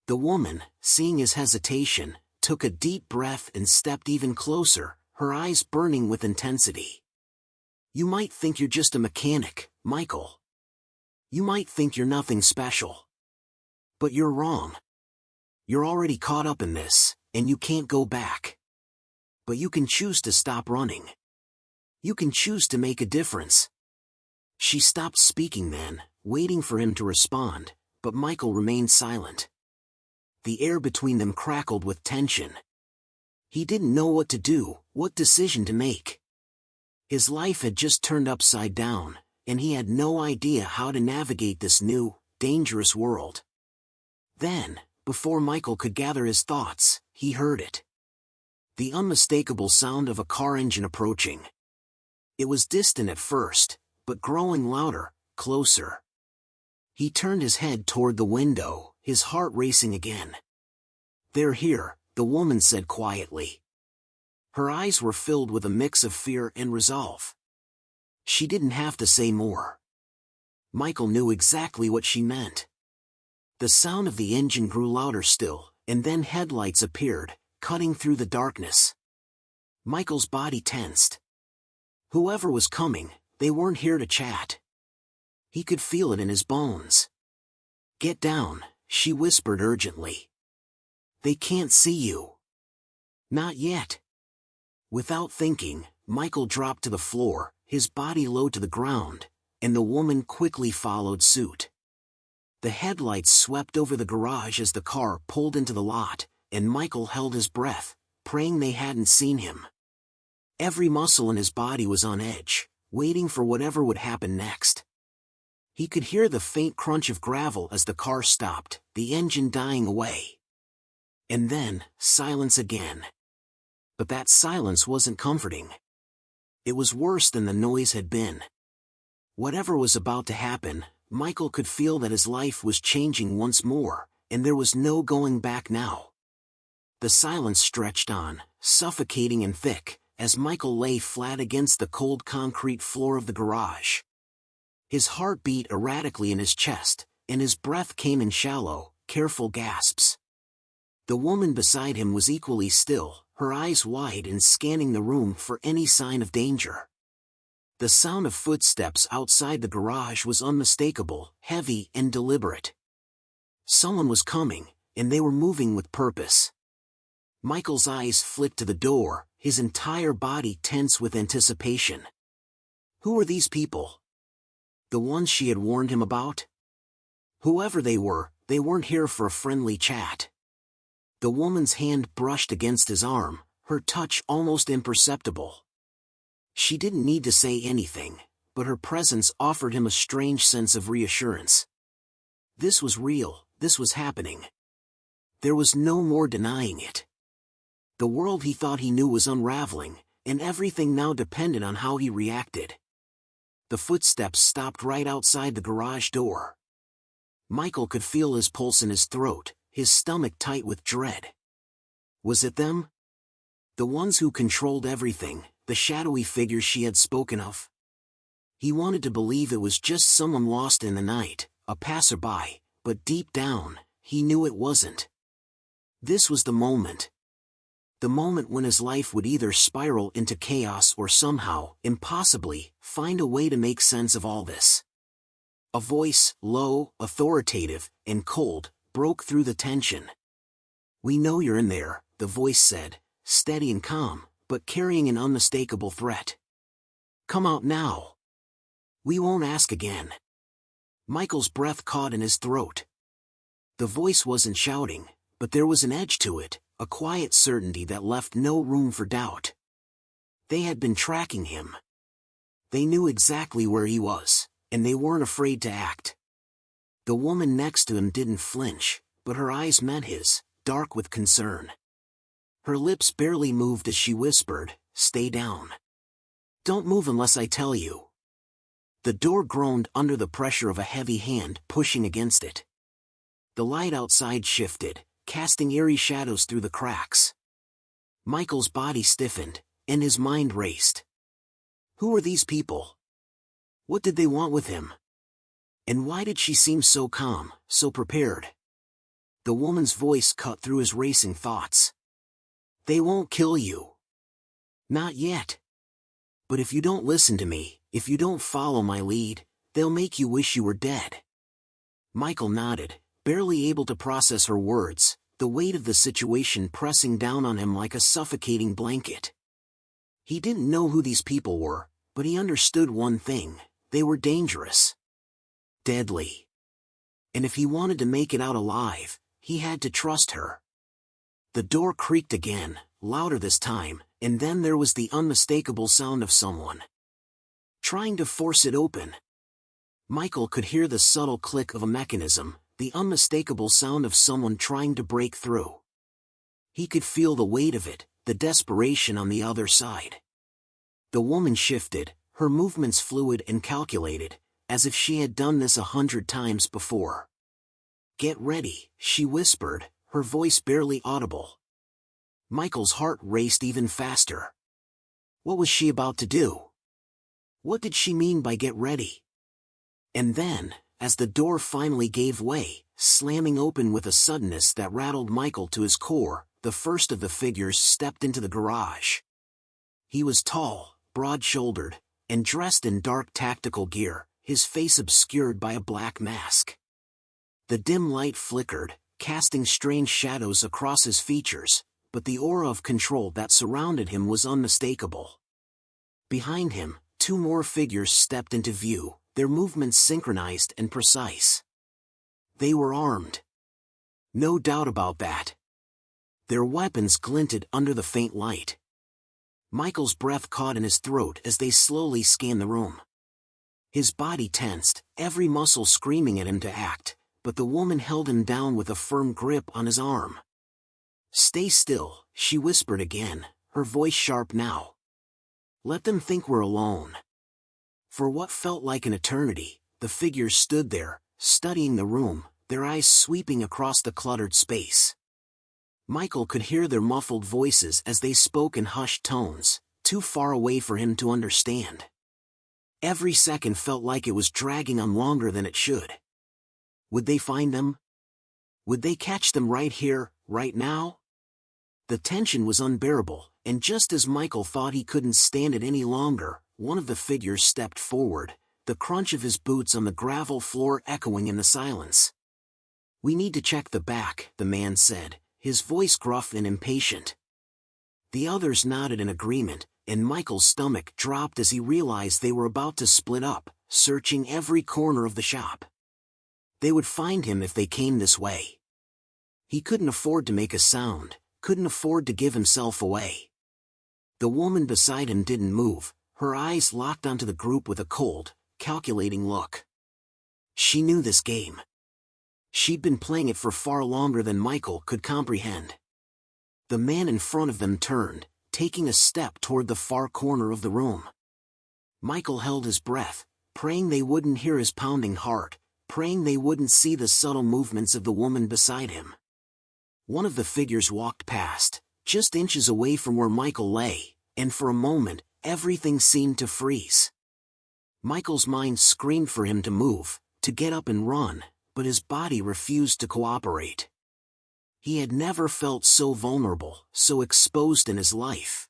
Speaker 1: The woman, seeing his hesitation, took a deep breath and stepped even closer, her eyes burning with intensity. "You might think you're just a mechanic, Michael. You might think you're nothing special. But you're wrong. You're already caught up in this, and you can't go back. But you can choose to stop running. You can choose to make a difference." She stopped speaking then, waiting for him to respond, but Michael remained silent. The air between them crackled with tension. He didn't know what to do, what decision to make. His life had just turned upside down, and he had no idea how to navigate this new, dangerous world. Then, before Michael could gather his thoughts, he heard it. The unmistakable sound of a car engine approaching. It was distant at first, but growing louder, closer. He turned his head toward the window, his heart racing again. "They're here," the woman said quietly. Her eyes were filled with a mix of fear and resolve. She didn't have to say more. Michael knew exactly what she meant. The sound of the engine grew louder still, and then headlights appeared, cutting through the darkness. Michael's body tensed. Whoever was coming, they weren't here to chat. He could feel it in his bones. "Get down," she whispered urgently. "They can't see you." "Not yet." Without thinking, Michael dropped to the floor, his body low to the ground, and the woman quickly followed suit. The headlights swept over the garage as the car pulled into the lot, and Michael held his breath, praying they hadn't seen him. Every muscle in his body was on edge, waiting for whatever would happen next. He could hear the faint crunch of gravel as the car stopped, the engine dying away. And then, silence again. But that silence wasn't comforting. It was worse than the noise had been. Whatever was about to happen, Michael could feel that his life was changing once more, and there was no going back now. The silence stretched on, suffocating and thick, as Michael lay flat against the cold concrete floor of the garage. His heart beat erratically in his chest, and his breath came in shallow, careful gasps. The woman beside him was equally still, her eyes wide and scanning the room for any sign of danger. The sound of footsteps outside the garage was unmistakable, heavy and deliberate. Someone was coming, and they were moving with purpose. Michael's eyes flicked to the door, his entire body tense with anticipation. Who were these people? The ones she had warned him about? Whoever they were, they weren't here for a friendly chat. The woman's hand brushed against his arm, her touch almost imperceptible. She didn't need to say anything, but her presence offered him a strange sense of reassurance. This was real, this was happening. There was no more denying it. The world he thought he knew was unraveling, and everything now depended on how he reacted. The footsteps stopped right outside the garage door. Michael could feel his pulse in his throat, his stomach tight with dread. Was it them? The ones who controlled everything, the shadowy figures she had spoken of? He wanted to believe it was just someone lost in the night, a passerby, but deep down, he knew it wasn't. This was the moment. The moment when his life would either spiral into chaos or somehow, impossibly, find a way to make sense of all this. A voice, low, authoritative, and cold, broke through the tension. "We know you're in there," the voice said, steady and calm, but carrying an unmistakable threat. "Come out now. We won't ask again." Michael's breath caught in his throat. The voice wasn't shouting, but there was an edge to it, a quiet certainty that left no room for doubt. They had been tracking him. They knew exactly where he was, and they weren't afraid to act. The woman next to him didn't flinch, but her eyes met his, dark with concern. Her lips barely moved as she whispered, "Stay down. Don't move unless I tell you." The door groaned under the pressure of a heavy hand pushing against it. The light outside shifted, casting eerie shadows through the cracks. Michael's body stiffened, and his mind raced. Who were these people? What did they want with him? And why did she seem so calm, so prepared? The woman's voice cut through his racing thoughts. "They won't kill you. Not yet. But if you don't listen to me, if you don't follow my lead, they'll make you wish you were dead." Michael nodded, barely able to process her words, the weight of the situation pressing down on him like a suffocating blanket. He didn't know who these people were, but he understood one thing: they were dangerous. Deadly. And if he wanted to make it out alive, he had to trust her. The door creaked again, louder this time, and then there was the unmistakable sound of someone trying to force it open. Michael could hear the subtle click of a mechanism, the unmistakable sound of someone trying to break through. He could feel the weight of it, the desperation on the other side. The woman shifted, her movements fluid and calculated, as if she had done this 100 times before. "Get ready," she whispered, her voice barely audible. Michael's heart raced even faster. What was she about to do? What did she mean by "get ready"? And then, as the door finally gave way, slamming open with a suddenness that rattled Michael to his core, the first of the figures stepped into the garage. He was tall, broad-shouldered, and dressed in dark tactical gear, his face obscured by a black mask. The dim light flickered, casting strange shadows across his features, but the aura of control that surrounded him was unmistakable. Behind him, 2 more figures stepped into view, their movements synchronized and precise. They were armed. No doubt about that. Their weapons glinted under the faint light. Michael's breath caught in his throat as they slowly scanned the room. His body tensed, every muscle screaming at him to act, but the woman held him down with a firm grip on his arm. "Stay still," she whispered again, her voice sharp now. "Let them think we're alone." For what felt like an eternity, the figures stood there, studying the room, their eyes sweeping across the cluttered space. Michael could hear their muffled voices as they spoke in hushed tones, too far away for him to understand. Every second felt like it was dragging on longer than it should. Would they find them? Would they catch them right here, right now? The tension was unbearable, and just as Michael thought he couldn't stand it any longer, one of the figures stepped forward, the crunch of his boots on the gravel floor echoing in the silence. "We need to check the back," the man said, his voice gruff and impatient. The others nodded in agreement, and Michael's stomach dropped as he realized they were about to split up, searching every corner of the shop. They would find him if they came this way. He couldn't afford to make a sound, couldn't afford to give himself away. The woman beside him didn't move, her eyes locked onto the group with a cold, calculating look. She knew this game. She'd been playing it for far longer than Michael could comprehend. The man in front of them turned, taking a step toward the far corner of the room. Michael held his breath, praying they wouldn't hear his pounding heart, praying they wouldn't see the subtle movements of the woman beside him. One of the figures walked past, just inches away from where Michael lay, and for a moment, everything seemed to freeze. Michael's mind screamed for him to move, to get up and run, but his body refused to cooperate. He had never felt so vulnerable, so exposed in his life.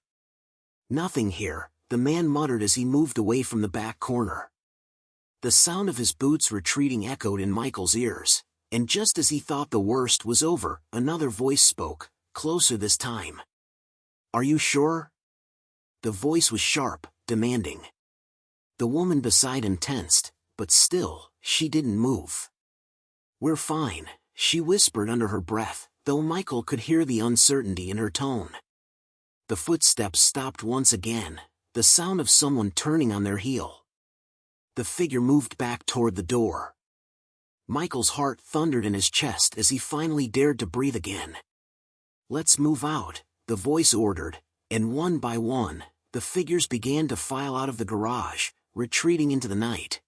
Speaker 1: "Nothing here," the man muttered as he moved away from the back corner. The sound of his boots retreating echoed in Michael's ears, and just as he thought the worst was over, another voice spoke, closer this time. "Are you sure?" The voice was sharp, demanding. The woman beside him tensed, but still, she didn't move. "We're fine," she whispered under her breath, though Michael could hear the uncertainty in her tone. The footsteps stopped once again, the sound of someone turning on their heel. The figure moved back toward the door. Michael's heart thundered in his chest as he finally dared to breathe again. "Let's move out," the voice ordered, and one by one, the figures began to file out of the garage, retreating into the night.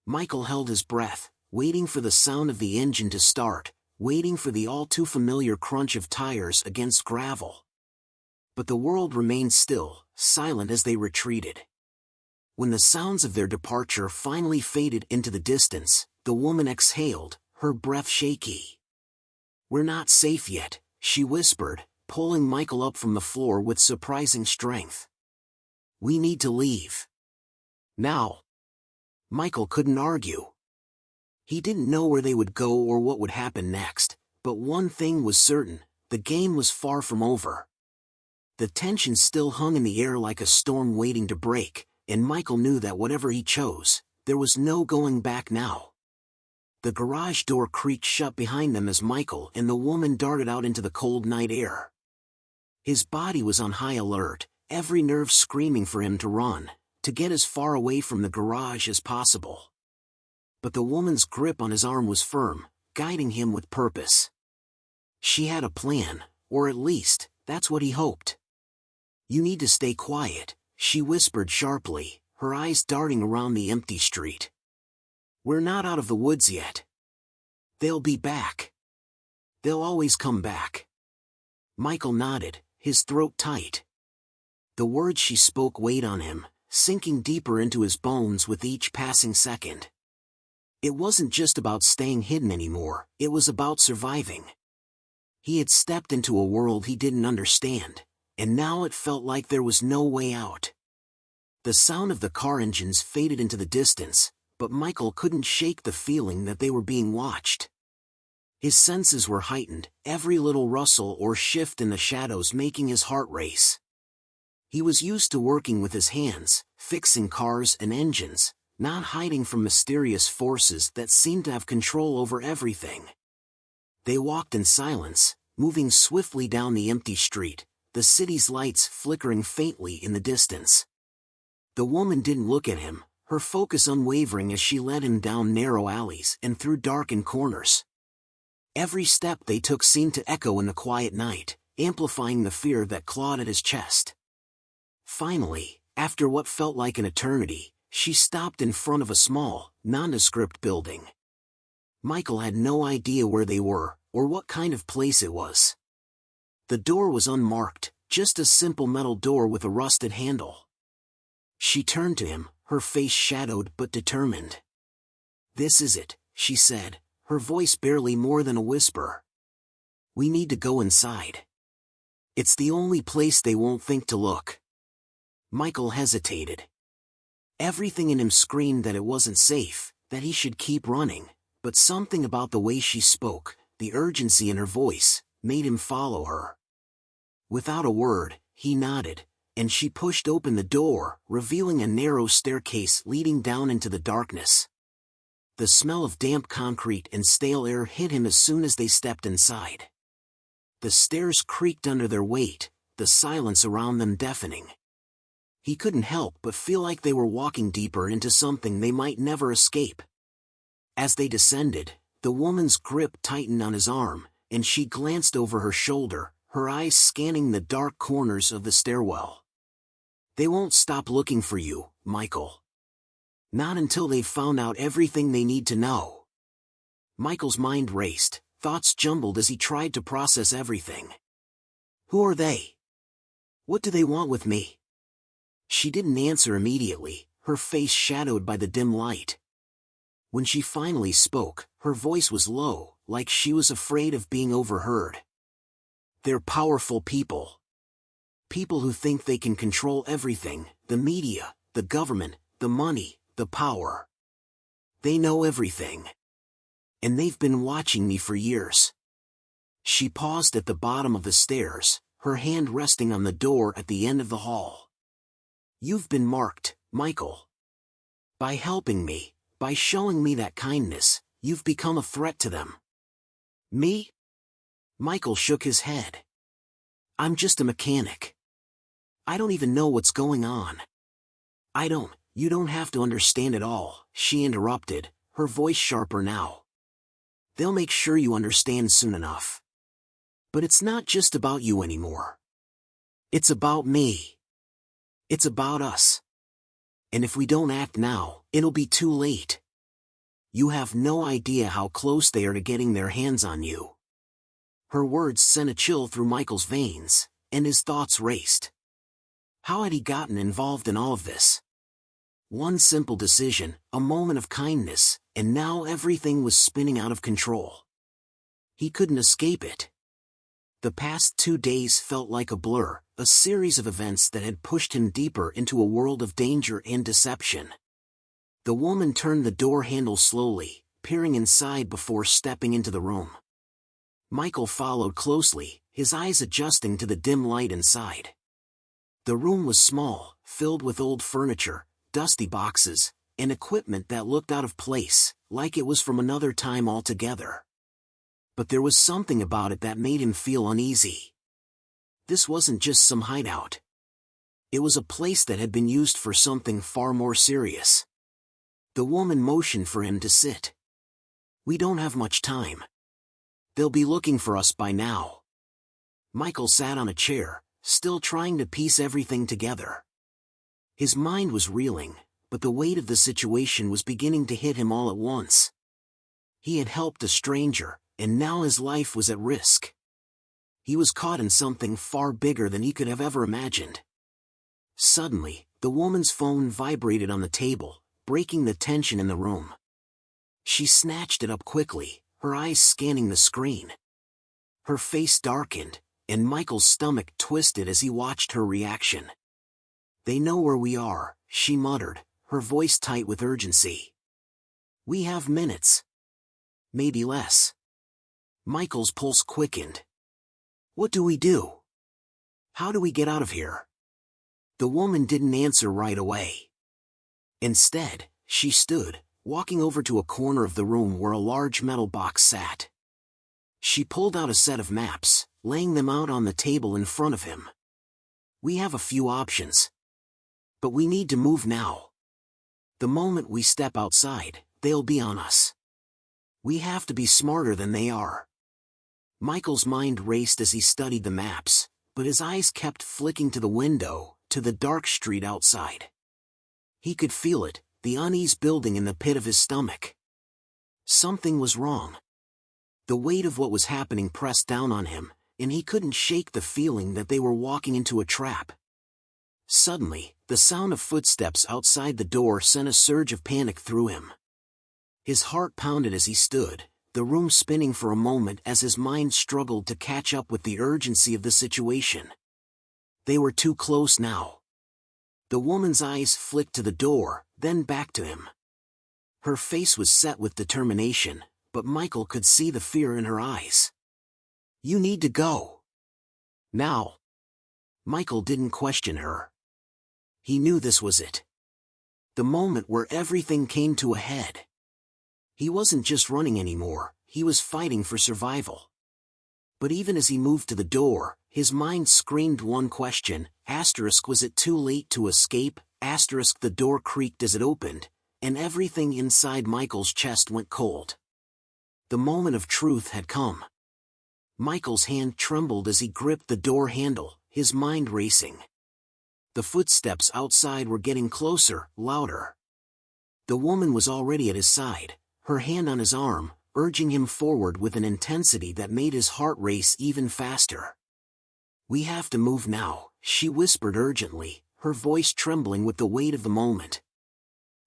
Speaker 1: Michael held his breath, waiting for the sound of the engine to start, waiting for the all-too-familiar crunch of tires against gravel. But the world remained still, silent as they retreated. When the sounds of their departure finally faded into the distance, the woman exhaled, her breath shaky. "We're not safe yet," she whispered, pulling Michael up from the floor with surprising strength. "We need to leave. Now." Michael couldn't argue. He didn't know where they would go or what would happen next, but one thing was certain, the game was far from over. The tension still hung in the air like a storm waiting to break, and Michael knew that whatever he chose, there was no going back now. The garage door creaked shut behind them as Michael and the woman darted out into the cold night air. His body was on high alert, every nerve screaming for him to run, to get as far away from the garage as possible. But the woman's grip on his arm was firm, guiding him with purpose. She had a plan, or at least, that's what he hoped. "You need to stay quiet," she whispered sharply, her eyes darting around the empty street. "We're not out of the woods yet. They'll be back. They'll always come back." Michael nodded, his throat tight. The words she spoke weighed on him, sinking deeper into his bones with each passing second. It wasn't just about staying hidden anymore, it was about surviving. He had stepped into a world he didn't understand, and now it felt like there was no way out. The sound of the car engines faded into the distance, but Michael couldn't shake the feeling that they were being watched. His senses were heightened, every little rustle or shift in the shadows making his heart race. He was used to working with his hands, fixing cars and engines, not hiding from mysterious forces that seemed to have control over everything. They walked in silence, moving swiftly down the empty street, the city's lights flickering faintly in the distance. The woman didn't look at him, her focus unwavering as she led him down narrow alleys and through darkened corners. Every step they took seemed to echo in the quiet night, amplifying the fear that clawed at his chest. Finally, after what felt like an eternity, she stopped in front of a small, nondescript building. Michael had no idea where they were, or what kind of place it was. The door was unmarked, just a simple metal door with a rusted handle. She turned to him, her face shadowed but determined. "This is it," she said, her voice barely more than a whisper. "We need to go inside. It's the only place they won't think to look." Michael hesitated. Everything in him screamed that it wasn't safe, that he should keep running, but something about the way she spoke, the urgency in her voice, made him follow her. Without a word, he nodded, and she pushed open the door, revealing a narrow staircase leading down into the darkness. The smell of damp concrete and stale air hit him as soon as they stepped inside. The stairs creaked under their weight, the silence around them deafening. He couldn't help but feel like they were walking deeper into something they might never escape. As they descended, the woman's grip tightened on his arm, and she glanced over her shoulder, her eyes scanning the dark corners of the stairwell. "They won't stop looking for you, Michael. Not until they've found out everything they need to know." Michael's mind raced, thoughts jumbled as he tried to process everything. Who are they? What do they want with me? She didn't answer immediately, her face shadowed by the dim light. When she finally spoke, her voice was low, like she was afraid of being overheard. "They're powerful people. People who think they can control everything, the media, the government, the money, the power. They know everything. And they've been watching me for years." She paused at the bottom of the stairs, her hand resting on the door at the end of the hall. "You've been marked, Michael. By helping me, by showing me that kindness, you've become a threat to them." "Me?" Michael shook his head. "I'm just a mechanic. I don't even know what's going on." You don't have to understand it all," she interrupted, her voice sharper now. "They'll make sure you understand soon enough. But it's not just about you anymore. It's about me. It's about us. And if we don't act now, it'll be too late. You have no idea how close they are to getting their hands on you." Her words sent a chill through Michael's veins, and his thoughts raced. How had he gotten involved in all of this? One simple decision, a moment of kindness, and now everything was spinning out of control. He couldn't escape it. The past 2 days felt like a blur, a series of events that had pushed him deeper into a world of danger and deception. The woman turned the door handle slowly, peering inside before stepping into the room. Michael followed closely, his eyes adjusting to the dim light inside. The room was small, filled with old furniture, dusty boxes, and equipment that looked out of place, like it was from another time altogether. But there was something about it that made him feel uneasy. This wasn't just some hideout. It was a place that had been used for something far more serious. The woman motioned for him to sit. "We don't have much time. They'll be looking for us by now." Michael sat on a chair, still trying to piece everything together. His mind was reeling, but the weight of the situation was beginning to hit him all at once. He had helped a stranger, and now his life was at risk. He was caught in something far bigger than he could have ever imagined. Suddenly, the woman's phone vibrated on the table, breaking the tension in the room. She snatched it up quickly, her eyes scanning the screen. Her face darkened, and Michael's stomach twisted as he watched her reaction. "They know where we are," she muttered, her voice tight with urgency. "We have minutes. Maybe less." Michael's pulse quickened. "What do we do? How do we get out of here?" The woman didn't answer right away. Instead, she stood, walking over to a corner of the room where a large metal box sat. She pulled out a set of maps, laying them out on the table in front of him. "We have a few options. But we need to move now. The moment we step outside, they'll be on us. We have to be smarter than they are." Michael's mind raced as he studied the maps, but his eyes kept flicking to the window, to the dark street outside. He could feel it, the unease building in the pit of his stomach. Something was wrong. The weight of what was happening pressed down on him, and he couldn't shake the feeling that they were walking into a trap. Suddenly, the sound of footsteps outside the door sent a surge of panic through him. His heart pounded as he stood, the room spinning for a moment as his mind struggled to catch up with the urgency of the situation. They were too close now. The woman's eyes flicked to the door, then back to him. Her face was set with determination, but Michael could see the fear in her eyes. "You need to go. Now." Michael didn't question her. He knew this was it. The moment where everything came to a head. He wasn't just running anymore, he was fighting for survival. But even as he moved to the door, his mind screamed one question, was it too late to escape? The door creaked as it opened, and everything inside Michael's chest went cold. The moment of truth had come. Michael's hand trembled as he gripped the door handle, his mind racing. The footsteps outside were getting closer, louder. The woman was already at his side, her hand on his arm, urging him forward with an intensity that made his heart race even faster. "We have to move now," she whispered urgently, her voice trembling with the weight of the moment.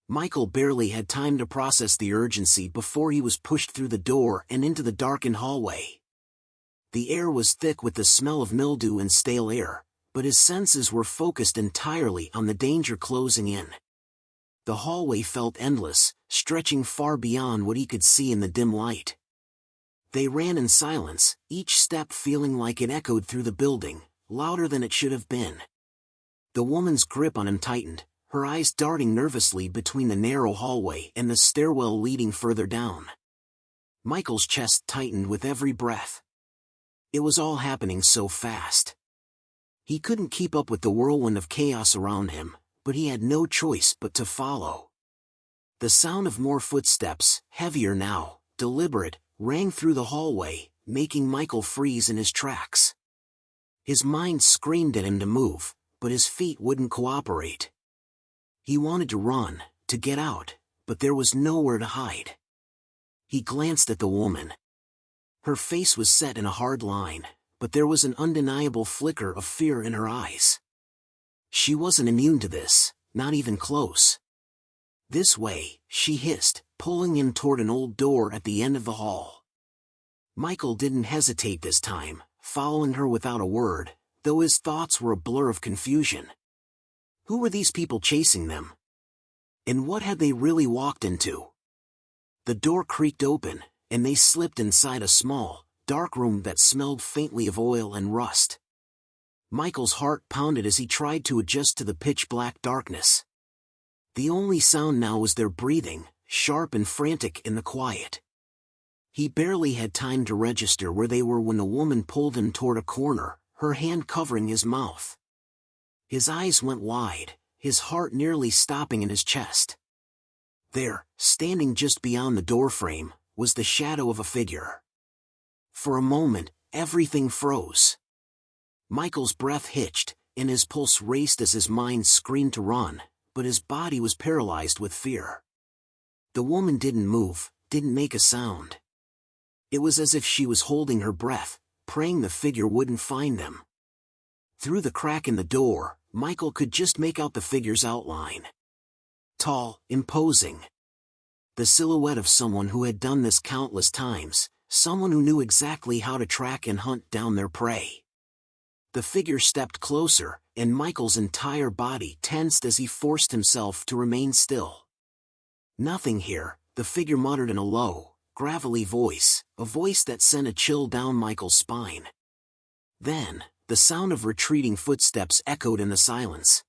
Speaker 1: Michael barely had time to process the urgency before he was pushed through the door and into the darkened hallway. The air was thick with the smell of mildew and stale air, but his senses were focused entirely on the danger closing in. The hallway felt endless, stretching far beyond what he could see in the dim light. They ran in silence, each step feeling like it echoed through the building, louder than it should have been. The woman's grip on him tightened, her eyes darting nervously between the narrow hallway and the stairwell leading further down. Michael's chest tightened with every breath. It was all happening so fast. He couldn't keep up with the whirlwind of chaos around him, but he had no choice but to follow. The sound of more footsteps, heavier now, deliberate, rang through the hallway, making Michael freeze in his tracks. His mind screamed at him to move, but his feet wouldn't cooperate. He wanted to run, to get out, but there was nowhere to hide. He glanced at the woman. Her face was set in a hard line, but there was an undeniable flicker of fear in her eyes. She wasn't immune to this, not even close. "This way," she hissed, pulling him toward an old door at the end of the hall. Michael didn't hesitate this time, following her without a word, though his thoughts were a blur of confusion. Who were these people chasing them? And what had they really walked into? The door creaked open, and they slipped inside a small, dark room that smelled faintly of oil and rust. Michael's heart pounded as he tried to adjust to the pitch-black darkness. The only sound now was their breathing, sharp and frantic in the quiet. He barely had time to register where they were when the woman pulled him toward a corner, her hand covering his mouth. His eyes went wide, his heart nearly stopping in his chest. There, standing just beyond the doorframe, was the shadow of a figure. For a moment, everything froze. Michael's breath hitched, and his pulse raced as his mind screamed to run, but his body was paralyzed with fear. The woman didn't move, didn't make a sound. It was as if she was holding her breath, praying the figure wouldn't find them. Through the crack in the door, Michael could just make out the figure's outline. Tall, imposing. The silhouette of someone who had done this countless times, someone who knew exactly how to track and hunt down their prey. The figure stepped closer, and Michael's entire body tensed as he forced himself to remain still. "Nothing here," the figure muttered in a low, gravelly voice, a voice that sent a chill down Michael's spine. Then, the sound of retreating footsteps echoed in the silence.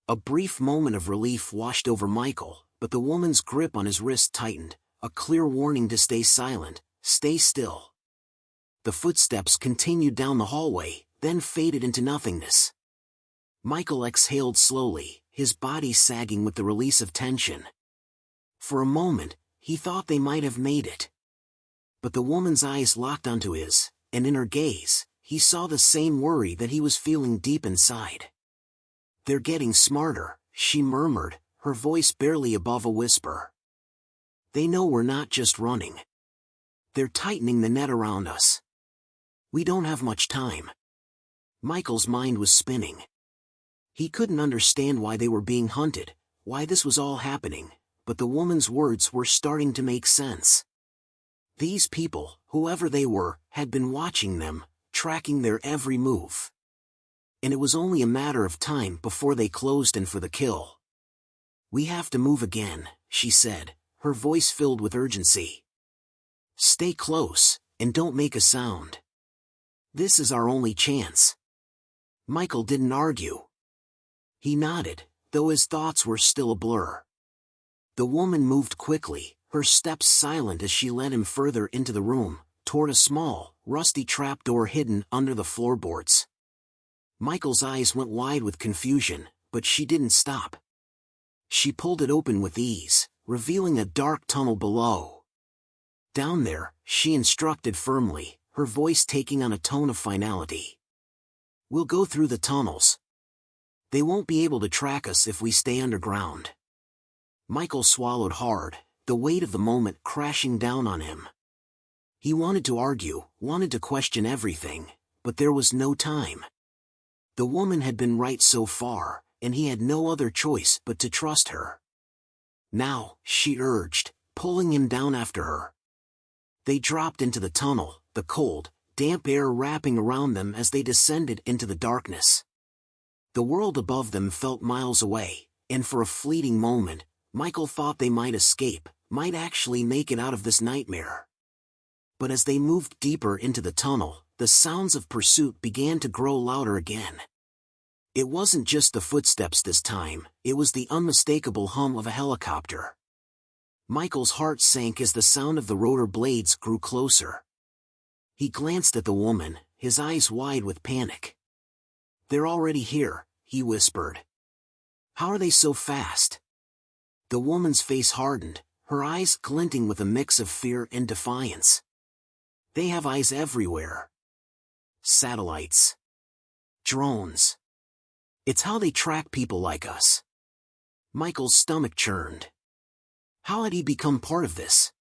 Speaker 1: A brief moment of relief washed over Michael, but the woman's grip on his wrist tightened, a clear warning to stay silent, stay still. The footsteps continued down the hallway, then faded into nothingness. Michael exhaled slowly, his body sagging with the release of tension. For a moment, he thought they might have made it. But the woman's eyes locked onto his, and in her gaze, he saw the same worry that he was feeling deep inside. "They're getting smarter," she murmured, her voice barely above a whisper. "They know we're not just running. They're tightening the net around us. We don't have much time." Michael's mind was spinning. He couldn't understand why they were being hunted, why this was all happening, but the woman's words were starting to make sense. These people, whoever they were, had been watching them, tracking their every move. And it was only a matter of time before they closed in for the kill. "We have to move again," she said, her voice filled with urgency. "Stay close, and don't make a sound. This is our only chance." Michael didn't argue. He nodded, though his thoughts were still a blur. The woman moved quickly, her steps silent as she led him further into the room, toward a small, rusty trapdoor hidden under the floorboards. Michael's eyes went wide with confusion, but she didn't stop. She pulled it open with ease, revealing a dark tunnel below. "Down there," she instructed firmly, her voice taking on a tone of finality. "We'll go through the tunnels. They won't be able to track us if we stay underground." Michael swallowed hard, the weight of the moment crashing down on him. He wanted to argue, wanted to question everything, but there was no time. The woman had been right so far, and he had no other choice but to trust her. Now, she urged, pulling him down after her. They dropped into the tunnel, the cold, damp air wrapping around them as they descended into the darkness. The world above them felt miles away, and for a fleeting moment, Michael thought they might escape, might actually make it out of this nightmare. But as they moved deeper into the tunnel, the sounds of pursuit began to grow louder again. It wasn't just the footsteps this time, it was the unmistakable hum of a helicopter. Michael's heart sank as the sound of the rotor blades grew closer. He glanced at the woman, his eyes wide with panic. "They're already here," he whispered. "How are they so fast?" The woman's face hardened, her eyes glinting with a mix of fear and defiance. "They have eyes everywhere. Satellites. Drones. It's how they track people like us." Michael's stomach churned. How had he become part of this?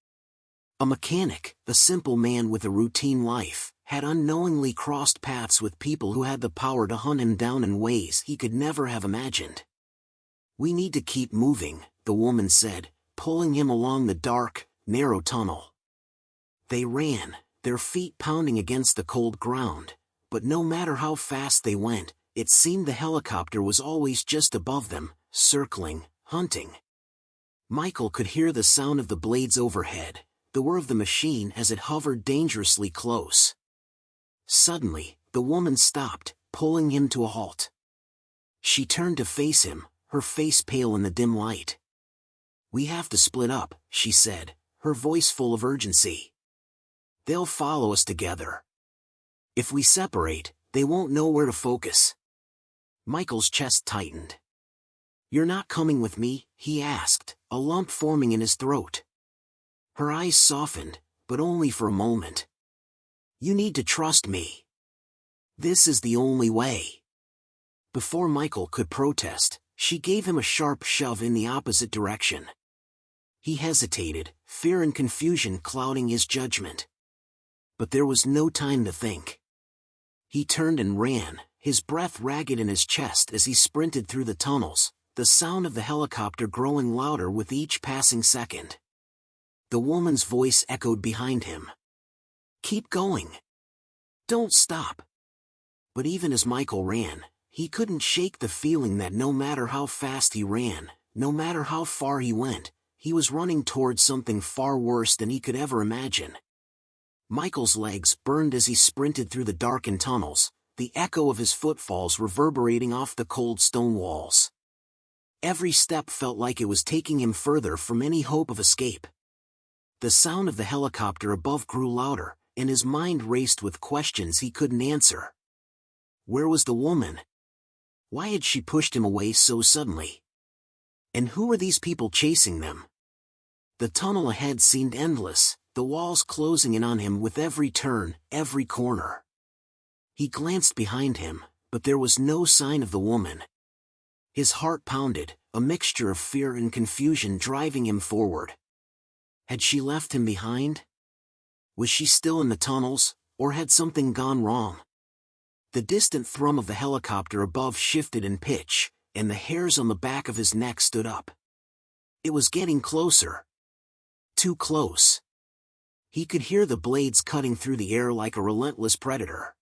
Speaker 1: A mechanic, a simple man with a routine life, had unknowingly crossed paths with people who had the power to hunt him down in ways he could never have imagined. "We need to keep moving," the woman said, pulling him along the dark, narrow tunnel. They ran, their feet pounding against the cold ground, but no matter how fast they went, it seemed the helicopter was always just above them, circling, hunting. Michael could hear the sound of the blades overhead, the whir of the machine as it hovered dangerously close. Suddenly, the woman stopped, pulling him to a halt. She turned to face him, her face pale in the dim light. "We have to split up," she said, her voice full of urgency. "They'll follow us together. If we separate, they won't know where to focus." Michael's chest tightened. "You're not coming with me?" he asked, a lump forming in his throat. Her eyes softened, but only for a moment. "You need to trust me. This is the only way." Before Michael could protest, she gave him a sharp shove in the opposite direction. He hesitated, fear and confusion clouding his judgment. But there was no time to think. He turned and ran, his breath ragged in his chest as he sprinted through the tunnels, the sound of the helicopter growing louder with each passing second. The woman's voice echoed behind him. "Keep going. Don't stop." But even as Michael ran, he couldn't shake the feeling that no matter how fast he ran, no matter how far he went, he was running towards something far worse than he could ever imagine. Michael's legs burned as he sprinted through the darkened tunnels, the echo of his footfalls reverberating off the cold stone walls. Every step felt like it was taking him further from any hope of escape. The sound of the helicopter above grew louder, and his mind raced with questions he couldn't answer. Where was the woman? Why had she pushed him away so suddenly? And who were these people chasing them? The tunnel ahead seemed endless, the walls closing in on him with every turn, every corner. He glanced behind him, but there was no sign of the woman. His heart pounded, a mixture of fear and confusion driving him forward. Had she left him behind? Was she still in the tunnels, or had something gone wrong? The distant thrum of the helicopter above shifted in pitch, and the hairs on the back of his neck stood up. It was getting closer. Too close. He could hear the blades cutting through the air like a relentless predator.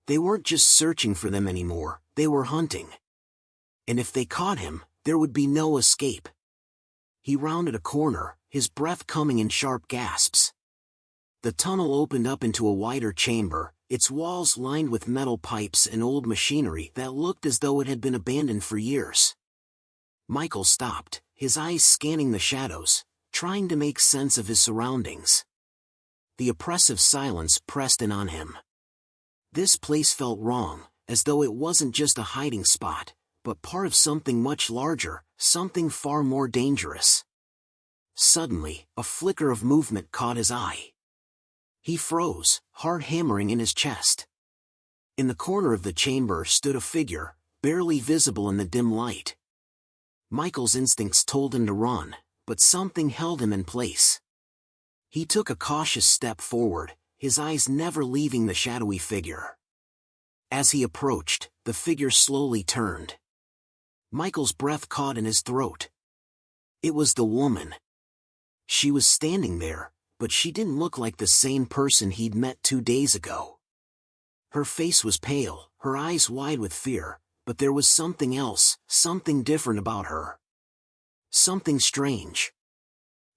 Speaker 1: They weren't just searching for them anymore, they were hunting. And if they caught him, there would be no escape. He rounded a corner, his breath coming in sharp gasps. The tunnel opened up into a wider chamber, its walls lined with metal pipes and old machinery that looked as though it had been abandoned for years. Michael stopped, his eyes scanning the shadows, trying to make sense of his surroundings. The oppressive silence pressed in on him. This place felt wrong, as though it wasn't just a hiding spot, but part of something much larger, something far more dangerous. Suddenly, a flicker of movement caught his eye. He froze, heart hammering in his chest. In the corner of the chamber stood a figure, barely visible in the dim light. Michael's instincts told him to run, but something held him in place. He took a cautious step forward, his eyes never leaving the shadowy figure. As he approached, the figure slowly turned. Michael's breath caught in his throat. It was the woman. She was standing there, but she didn't look like the same person he'd met 2 days ago. Her face was pale, her eyes wide with fear, but there was something else, something different about her. Something strange.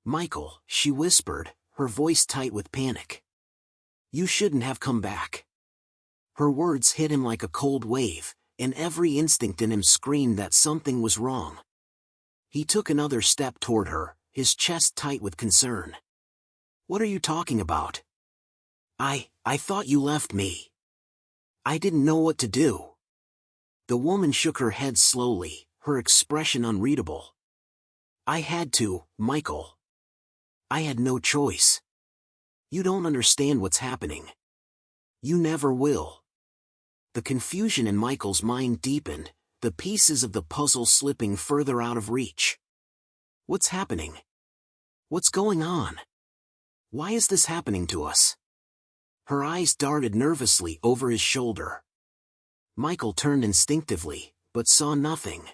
Speaker 1: "Michael," she whispered, her voice tight with panic. "You shouldn't have come back." Her words hit him like a cold wave, and every instinct in him screamed that something was wrong. He took another step toward her, his chest tight with concern. "What are you talking about?" I thought you left me. I didn't know what to do." The woman shook her head slowly, her expression unreadable. "I had to, Michael. I had no choice. You don't understand what's happening. You never will." The confusion in Michael's mind deepened, the pieces of the puzzle slipping further out of reach. "What's happening? What's going on? Why is this happening to us?" Her eyes darted nervously over his shoulder. Michael turned instinctively, but saw nothing.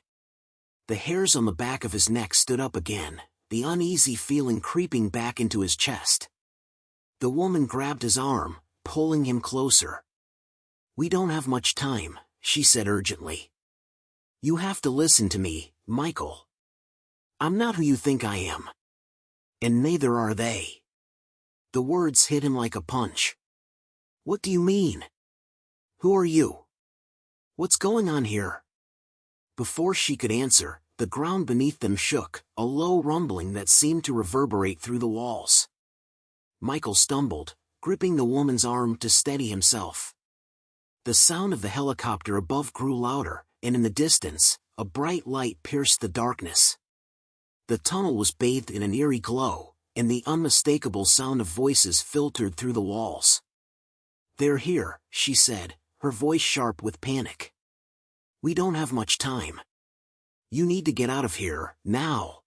Speaker 1: The hairs on the back of his neck stood up again, the uneasy feeling creeping back into his chest. The woman grabbed his arm, pulling him closer. "We don't have much time," she said urgently. "You have to listen to me, Michael. I'm not who you think I am. And neither are they." The words hit him like a punch. "What do you mean? Who are you? What's going on here?" Before she could answer, the ground beneath them shook, a low rumbling that seemed to reverberate through the walls. Michael stumbled, gripping the woman's arm to steady himself. The sound of the helicopter above grew louder, and in the distance, a bright light pierced the darkness. The tunnel was bathed in an eerie glow, and the unmistakable sound of voices filtered through the walls. "They're here," she said, her voice sharp with panic. "We don't have much time. You need to get out of here, now."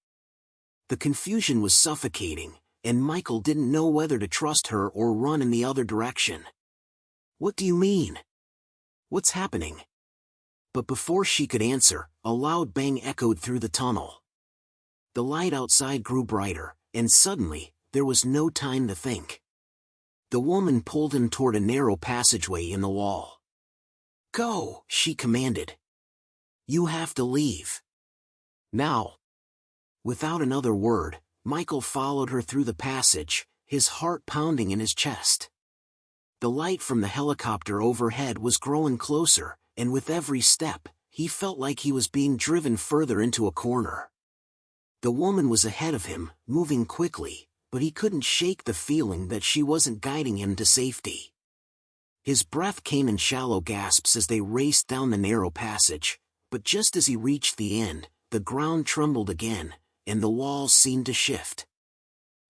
Speaker 1: The confusion was suffocating, and Michael didn't know whether to trust her or run in the other direction. "What do you mean? What's happening?" But before she could answer, a loud bang echoed through the tunnel. The light outside grew brighter, and suddenly, there was no time to think. The woman pulled him toward a narrow passageway in the wall. "Go," she commanded. "You have to leave. Now." Without another word, Michael followed her through the passage, his heart pounding in his chest. The light from the helicopter overhead was growing closer, and with every step, he felt like he was being driven further into a corner. The woman was ahead of him, moving quickly, but he couldn't shake the feeling that she wasn't guiding him to safety. His breath came in shallow gasps as they raced down the narrow passage, but just as he reached the end, the ground trembled again, and the walls seemed to shift.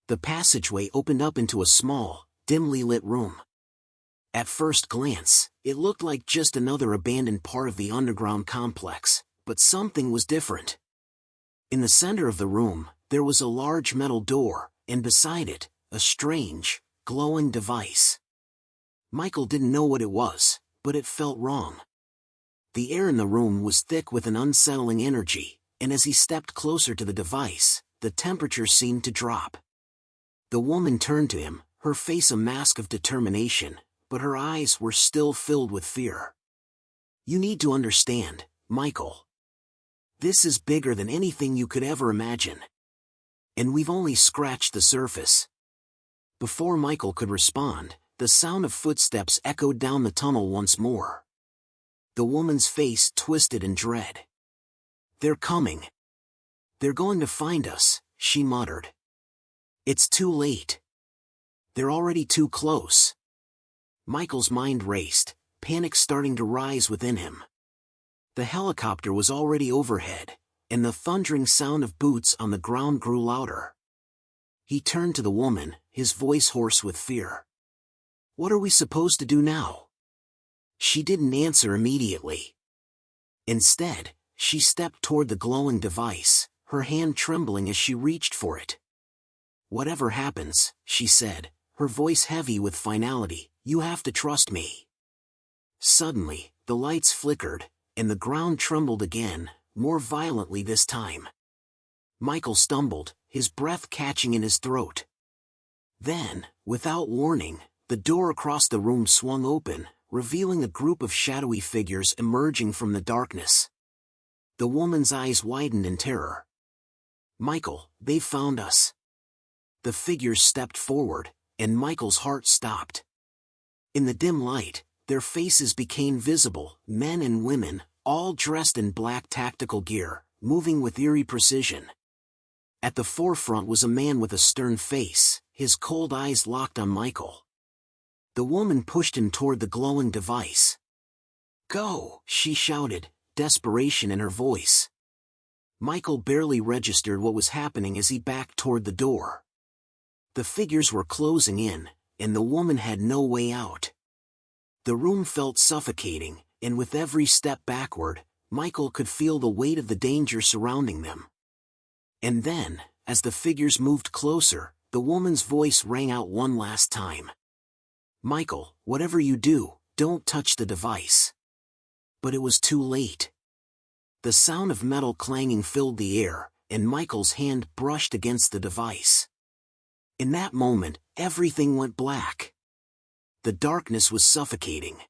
Speaker 1: The passageway opened up into a small, dimly lit room. At first glance, it looked like just another abandoned part of the underground complex, but something was different. In the center of the room, there was a large metal door, and beside it, a strange, glowing device. Michael didn't know what it was, but it felt wrong. The air in the room was thick with an unsettling energy, and as he stepped closer to the device, the temperature seemed to drop. The woman turned to him, her face a mask of determination, but her eyes were still filled with fear. "You need to understand, Michael. This is bigger than anything you could ever imagine. And we've only scratched the surface." Before Michael could respond, the sound of footsteps echoed down the tunnel once more. The woman's face twisted in dread. "They're coming. They're going to find us," she muttered. "It's too late. They're already too close." Michael's mind raced, panic starting to rise within him. The helicopter was already overhead, and the thundering sound of boots on the ground grew louder. He turned to the woman, his voice hoarse with fear. "What are we supposed to do now?" She didn't answer immediately. Instead, she stepped toward the glowing device, her hand trembling as she reached for it. "Whatever happens," she said, her voice heavy with finality, "you have to trust me." Suddenly, the lights flickered, and the ground trembled again, more violently this time. Michael stumbled, his breath catching in his throat. Then, without warning, the door across the room swung open, revealing a group of shadowy figures emerging from the darkness. The woman's eyes widened in terror. "Michael, they've found us." The figures stepped forward, and Michael's heart stopped. In the dim light, their faces became visible, men and women, all dressed in black tactical gear, moving with eerie precision. At the forefront was a man with a stern face, his cold eyes locked on Michael. The woman pushed him toward the glowing device. "Go!" she shouted, desperation in her voice. Michael barely registered what was happening as he backed toward the door. The figures were closing in, and the woman had no way out. The room felt suffocating, and with every step backward, Michael could feel the weight of the danger surrounding them. And then, as the figures moved closer, the woman's voice rang out one last time. "Michael, whatever you do, don't touch the device." But it was too late. The sound of metal clanging filled the air, and Michael's hand brushed against the device. In that moment, everything went black. The darkness was suffocating.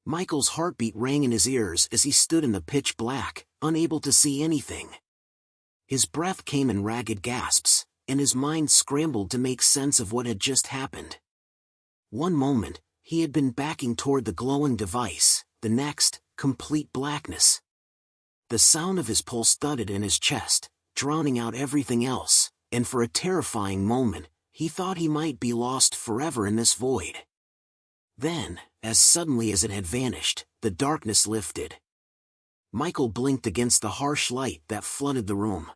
Speaker 1: Michael's heartbeat rang in his ears as he stood in the pitch black, unable to see anything. His breath came in ragged gasps, and his mind scrambled to make sense of what had just happened. One moment, he had been backing toward the glowing device, the next, complete blackness. The sound of his pulse thudded in his chest, drowning out everything else, and for a terrifying moment, he thought he might be lost forever in this void. Then, as suddenly as it had vanished, the darkness lifted. Michael blinked against the harsh light that flooded the room.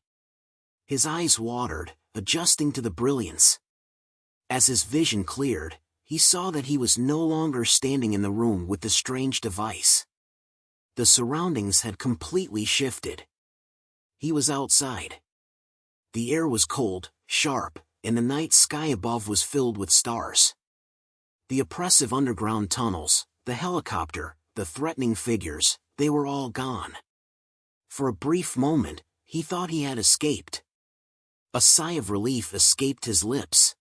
Speaker 1: His eyes watered, adjusting to the brilliance. As his vision cleared, he saw that he was no longer standing in the room with the strange device. The surroundings had completely shifted. He was outside. The air was cold, sharp, and the night sky above was filled with stars. The oppressive underground tunnels, the helicopter, the threatening figures, they were all gone. For a brief moment, he thought he had escaped. A sigh of relief escaped his lips.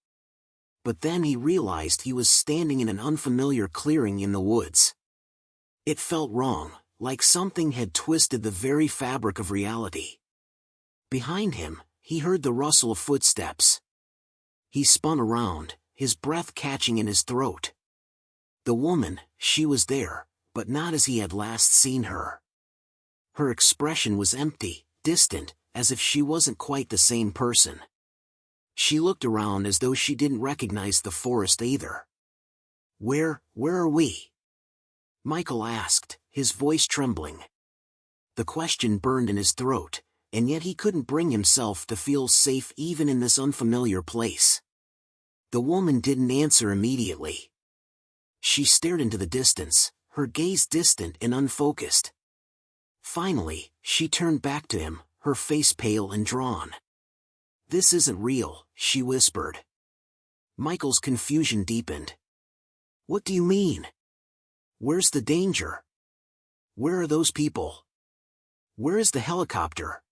Speaker 1: But then he realized he was standing in an unfamiliar clearing in the woods. It felt wrong, like something had twisted the very fabric of reality. Behind him, he heard the rustle of footsteps. He spun around, his breath catching in his throat. The woman, she was there, but not as he had last seen her. Her expression was empty, distant, as if she wasn't quite the same person. She looked around as though she didn't recognize the forest either. Where are we?" Michael asked, his voice trembling. The question burned in his throat, and yet he couldn't bring himself to feel safe even in this unfamiliar place. The woman didn't answer immediately. She stared into the distance, her gaze distant and unfocused. Finally, she turned back to him, her face pale and drawn. "This isn't real," she whispered. Michael's confusion deepened. "What do you mean? Where's the danger? Where are those people? Where is the helicopter?"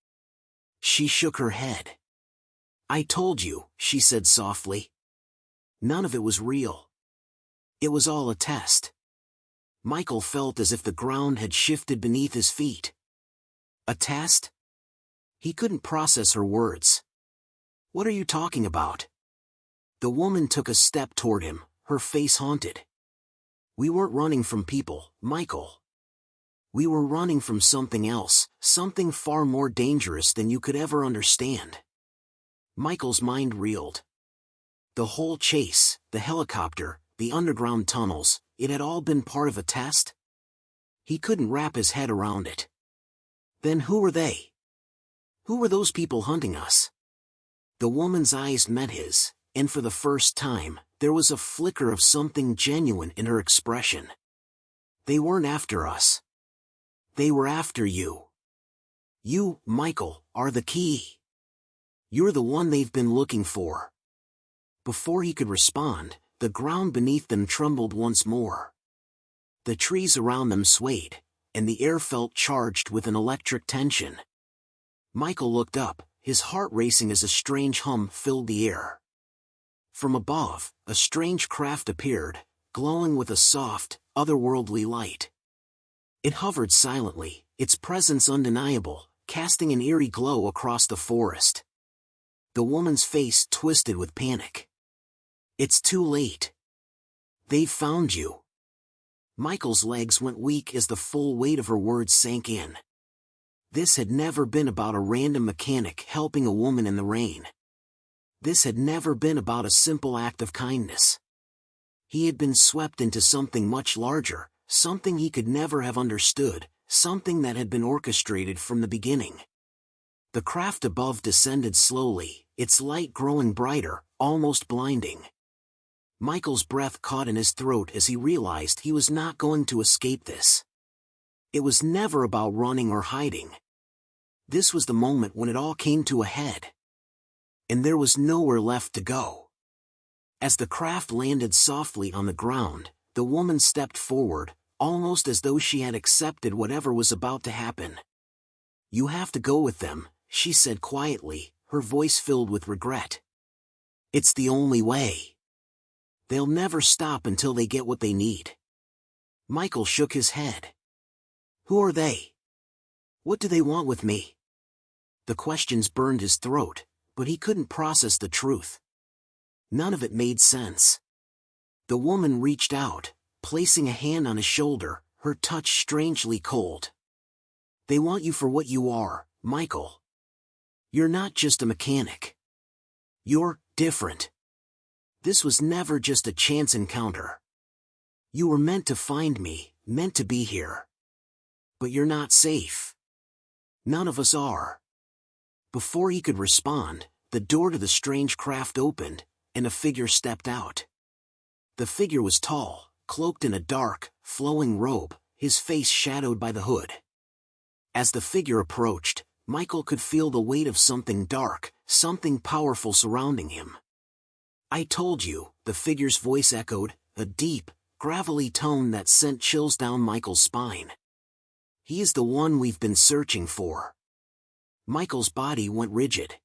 Speaker 1: She shook her head. "I told you," she said softly. "None of it was real. It was all a test." Michael felt as if the ground had shifted beneath his feet. "A test?" He couldn't process her words. "What are you talking about?" The woman took a step toward him, her face haunted. "We weren't running from people, Michael. We were running from something else, something far more dangerous than you could ever understand." Michael's mind reeled. The whole chase, the helicopter, the underground tunnels, it had all been part of a test? He couldn't wrap his head around it. Then who were they? Who were those people hunting us? The woman's eyes met his, and for the first time, there was a flicker of something genuine in her expression. "They weren't after us. They were after you. You, Michael, are the key. You're the one they've been looking for." Before he could respond, the ground beneath them trembled once more. The trees around them swayed, and the air felt charged with an electric tension. Michael looked up, his heart racing as a strange hum filled the air. From above, a strange craft appeared, glowing with a soft, otherworldly light. It hovered silently, its presence undeniable, casting an eerie glow across the forest. The woman's face twisted with panic. "It's too late. They've found you." Michael's legs went weak as the full weight of her words sank in. This had never been about a random mechanic helping a woman in the rain. This had never been about a simple act of kindness. He had been swept into something much larger, something he could never have understood, something that had been orchestrated from the beginning. The craft above descended slowly, its light growing brighter, almost blinding. Michael's breath caught in his throat as he realized he was not going to escape this. It was never about running or hiding. This was the moment when it all came to a head. And there was nowhere left to go. As the craft landed softly on the ground, the woman stepped forward, almost as though she had accepted whatever was about to happen. "You have to go with them," she said quietly, her voice filled with regret. "It's the only way. They'll never stop until they get what they need." Michael shook his head. "Who are they? What do they want with me?" The questions burned his throat, but he couldn't process the truth. None of it made sense. The woman reached out, placing a hand on his shoulder, her touch strangely cold. "They want you for what you are, Michael. You're not just a mechanic. You're different. This was never just a chance encounter. You were meant to find me, meant to be here. But you're not safe. None of us are." Before he could respond, the door to the strange craft opened, and a figure stepped out. The figure was tall, cloaked in a dark, flowing robe, his face shadowed by the hood. As the figure approached, Michael could feel the weight of something dark, something powerful surrounding him. "I told you," the figure's voice echoed, a deep, gravelly tone that sent chills down Michael's spine. "He is the one we've been searching for." Michael's body went rigid.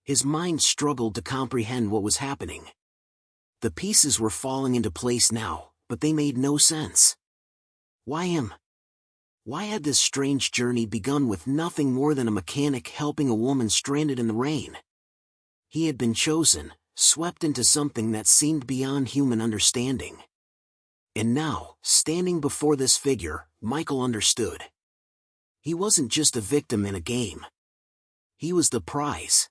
Speaker 1: His mind struggled to comprehend what was happening. The pieces were falling into place now, but they made no sense. Why him? Why had this strange journey begun with nothing more than a mechanic helping a woman stranded in the rain? He had been chosen, swept into something that seemed beyond human understanding. And now, standing before this figure, Michael understood. He wasn't just a victim in a game. He was the prize.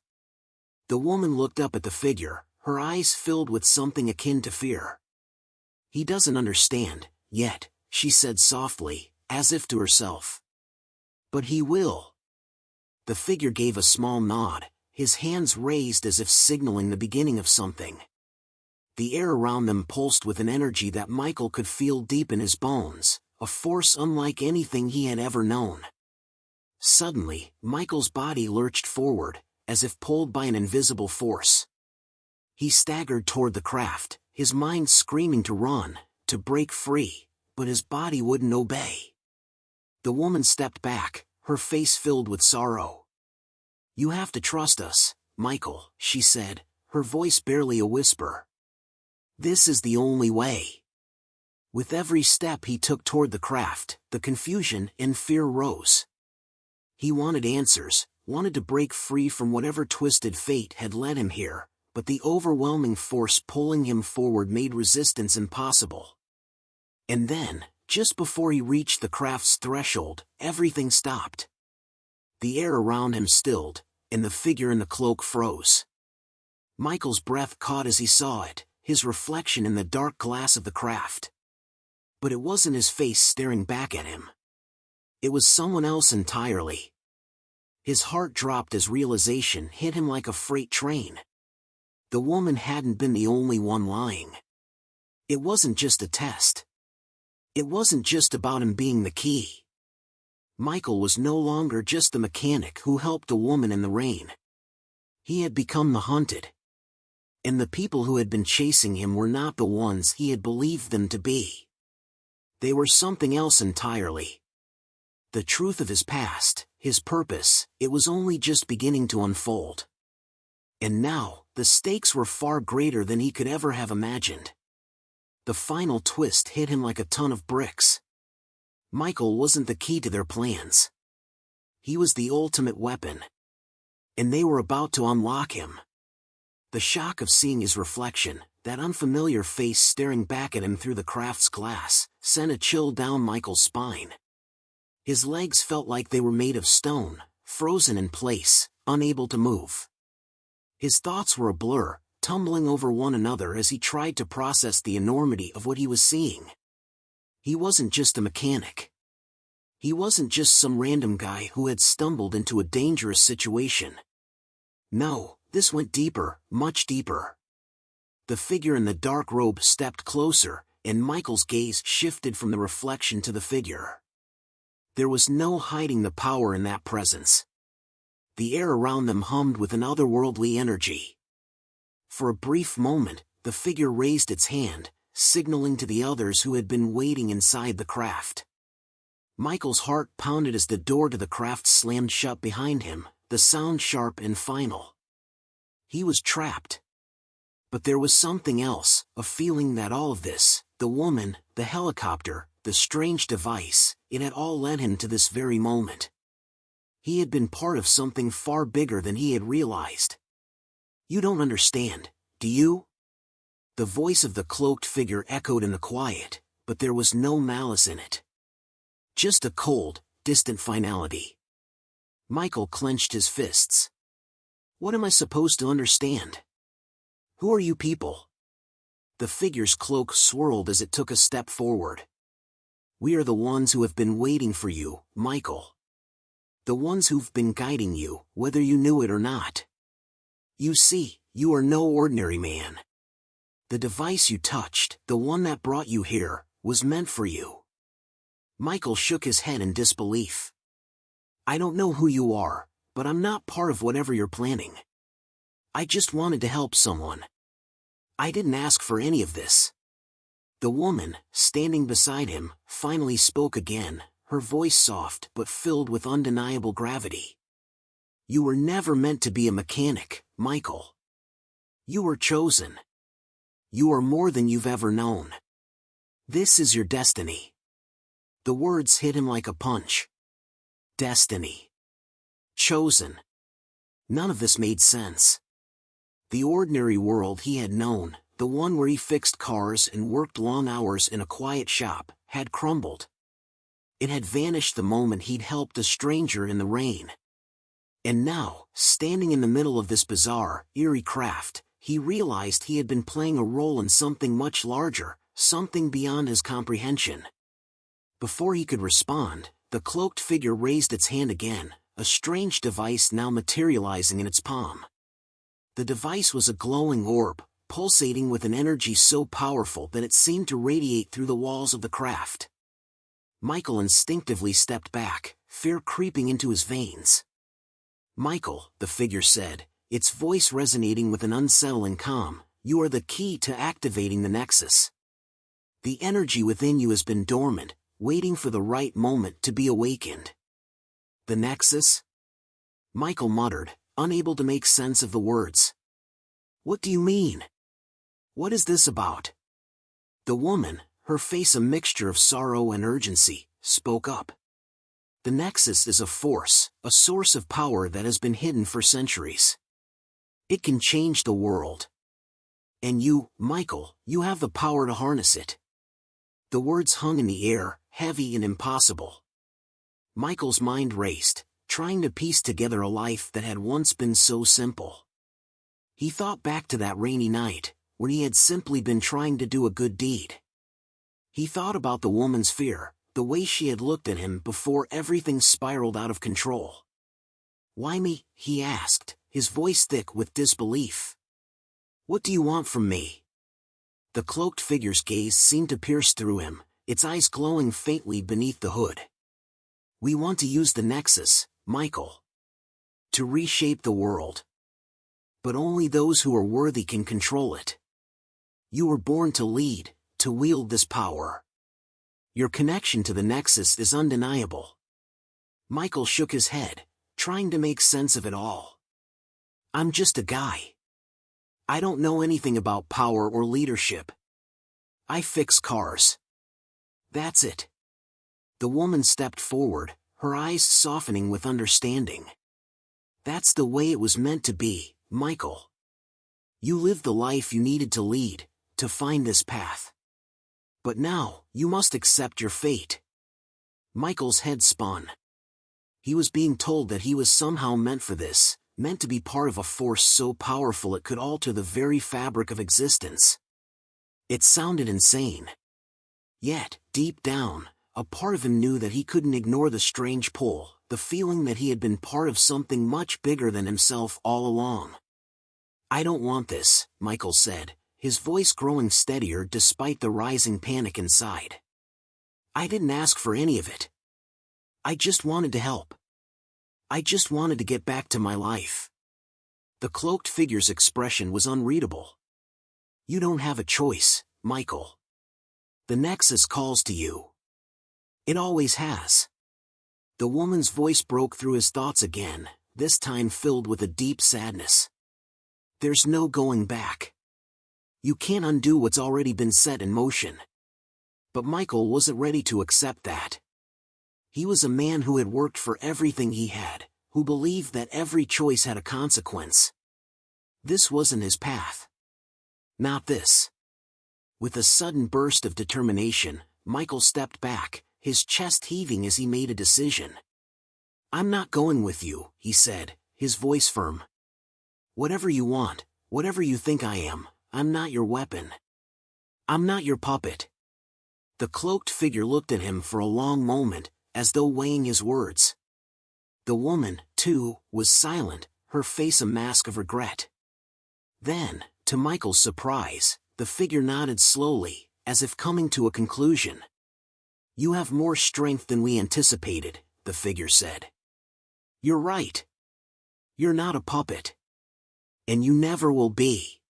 Speaker 1: The woman looked up at the figure, her eyes filled with something akin to fear. "He doesn't understand, yet," she said softly, as if to herself. "But he will." The figure gave a small nod, his hands raised as if signaling the beginning of something. The air around them pulsed with an energy that Michael could feel deep in his bones, a force unlike anything he had ever known. Suddenly, Michael's body lurched forward, as if pulled by an invisible force. He staggered toward the craft, his mind screaming to run, to break free, but his body wouldn't obey. The woman stepped back, her face filled with sorrow. "You have to trust us, Michael," she said, her voice barely a whisper. "This is the only way." With every step he took toward the craft, the confusion and fear rose. He wanted answers, wanted to break free from whatever twisted fate had led him here, but the overwhelming force pulling him forward made resistance impossible. And then, just before he reached the craft's threshold, everything stopped. The air around him stilled, and the figure in the cloak froze. Michael's breath caught as he saw it, his reflection in the dark glass of the craft. But it wasn't his face staring back at him. It was someone else entirely. His heart dropped as realization hit him like a freight train. The woman hadn't been the only one lying. It wasn't just a test. It wasn't just about him being the key. Michael was no longer just the mechanic who helped a woman in the rain. He had become the hunted. And the people who had been chasing him were not the ones he had believed them to be. They were something else entirely. The truth of his past, his purpose, it was only just beginning to unfold. And now, the stakes were far greater than he could ever have imagined. The final twist hit him like a ton of bricks. Michael wasn't the key to their plans. He was the ultimate weapon. And they were about to unlock him. The shock of seeing his reflection, that unfamiliar face staring back at him through the craft's glass, sent a chill down Michael's spine. His legs felt like they were made of stone, frozen in place, unable to move. His thoughts were a blur, tumbling over one another as he tried to process the enormity of what he was seeing. He wasn't just a mechanic. He wasn't just some random guy who had stumbled into a dangerous situation. No, this went deeper, much deeper. The figure in the dark robe stepped closer, and Michael's gaze shifted from the reflection to the figure. There was no hiding the power in that presence. The air around them hummed with an otherworldly energy. For a brief moment, the figure raised its hand, signaling to the others who had been waiting inside the craft. Michael's heart pounded as the door to the craft slammed shut behind him, the sound sharp and final. He was trapped. But there was something else, a feeling that all of this, the woman, the helicopter, the strange device, it had all led him to this very moment. He had been part of something far bigger than he had realized. You don't understand, do you? The voice of the cloaked figure echoed in the quiet, but there was no malice in it. Just a cold, distant finality. Michael clenched his fists. What am I supposed to understand? Who are you people? The figure's cloak swirled as it took a step forward. We are the ones who have been waiting for you, Michael. The ones who've been guiding you, whether you knew it or not. You see, you are no ordinary man. The device you touched, the one that brought you here, was meant for you. Michael shook his head in disbelief. I don't know who you are, but I'm not part of whatever you're planning. I just wanted to help someone. I didn't ask for any of this. The woman, standing beside him, finally spoke again, her voice soft but filled with undeniable gravity. You were never meant to be a mechanic, Michael. You were chosen. You are more than you've ever known. This is your destiny. The words hit him like a punch. Destiny. Chosen. None of this made sense. The ordinary world he had known, the one where he fixed cars and worked long hours in a quiet shop, had crumbled. It had vanished the moment he'd helped a stranger in the rain. And now, standing in the middle of this bizarre, eerie craft, he realized he had been playing a role in something much larger, something beyond his comprehension. Before he could respond, the cloaked figure raised its hand again, a strange device now materializing in its palm. The device was a glowing orb, pulsating with an energy so powerful that it seemed to radiate through the walls of the craft. Michael instinctively stepped back, fear creeping into his veins. Michael, the figure said, its voice resonating with an unsettling calm, you are the key to activating the Nexus. The energy within you has been dormant, waiting for the right moment to be awakened. The Nexus? Michael muttered, unable to make sense of the words. What do you mean? What is this about? The woman, her face a mixture of sorrow and urgency, spoke up. The Nexus is a force, a source of power that has been hidden for centuries. It can change the world. And you, Michael, you have the power to harness it. The words hung in the air, heavy and impossible. Michael's mind raced, trying to piece together a life that had once been so simple. He thought back to that rainy night, when he had simply been trying to do a good deed. He thought about the woman's fear, the way she had looked at him before everything spiraled out of control. Why me? He asked, his voice thick with disbelief. What do you want from me? The cloaked figure's gaze seemed to pierce through him, its eyes glowing faintly beneath the hood. We want to use the Nexus, Michael. To reshape the world. But only those who are worthy can control it. You were born to lead, to wield this power. Your connection to the Nexus is undeniable. Michael shook his head, trying to make sense of it all. I'm just a guy. I don't know anything about power or leadership. I fix cars. That's it. The woman stepped forward, her eyes softening with understanding. That's the way it was meant to be, Michael. You lived the life you needed to lead, to find this path. But now, you must accept your fate. Michael's head spun. He was being told that he was somehow meant for this, meant to be part of a force so powerful it could alter the very fabric of existence. It sounded insane. Yet, deep down, a part of him knew that he couldn't ignore the strange pull, the feeling that he had been part of something much bigger than himself all along. I don't want this, Michael said, his voice growing steadier despite the rising panic inside. I didn't ask for any of it. I just wanted to help. I just wanted to get back to my life. The cloaked figure's expression was unreadable. You don't have a choice, Michael. The Nexus calls to you. It always has. The woman's voice broke through his thoughts again, this time filled with a deep sadness. There's no going back. You can't undo what's already been set in motion. But Michael wasn't ready to accept that. He was a man who had worked for everything he had, who believed that every choice had a consequence. This wasn't his path. Not this. With a sudden burst of determination, Michael stepped back, his chest heaving as he made a decision. I'm not going with you, he said, his voice firm. Whatever you want, whatever you think I am, I'm not your weapon. I'm not your puppet. The cloaked figure looked at him for a long moment, as though weighing his words. The woman, too, was silent, her face a mask of regret. Then, to Michael's surprise, the figure nodded slowly, as if coming to a conclusion. You have more strength than we anticipated, the figure said. You're right. You're not a puppet. And you never will be.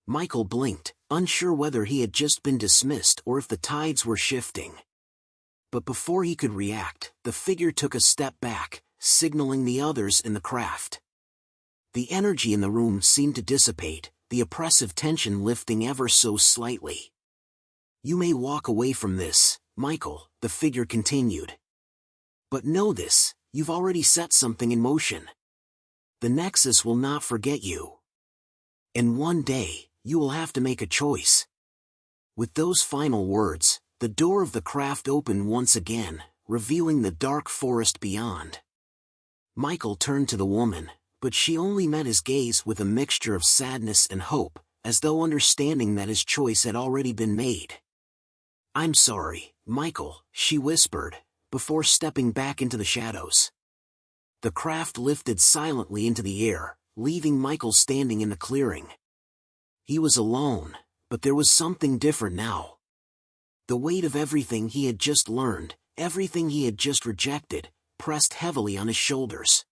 Speaker 1: Michael blinked, unsure whether he had just been dismissed or if the tides were shifting. But before he could react, the figure took a step back, signaling the others in the craft. The energy in the room seemed to dissipate, the oppressive tension lifting ever so slightly. You may walk away from this, Michael, the figure continued. But know this, you've already set something in motion. The Nexus will not forget you. And one day, you will have to make a choice. With those final words, the door of the craft opened once again, revealing the dark forest beyond. Michael turned to the woman, but she only met his gaze with a mixture of sadness and hope, as though understanding that his choice had already been made. I'm sorry, Michael, she whispered, before stepping back into the shadows. The craft lifted silently into the air, leaving Michael standing in the clearing. He was alone, but there was something different now. The weight of everything he had just learned, everything he had just rejected, pressed heavily on his shoulders.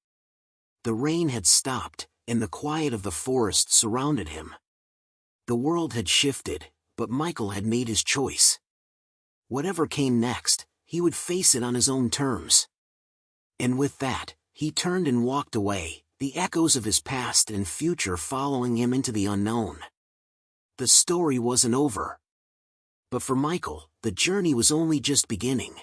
Speaker 1: The rain had stopped, and the quiet of the forest surrounded him. The world had shifted, but Michael had made his choice. Whatever came next, he would face it on his own terms. And with that, he turned and walked away, the echoes of his past and future following him into the unknown. The story wasn't over. But for Michael, the journey was only just beginning.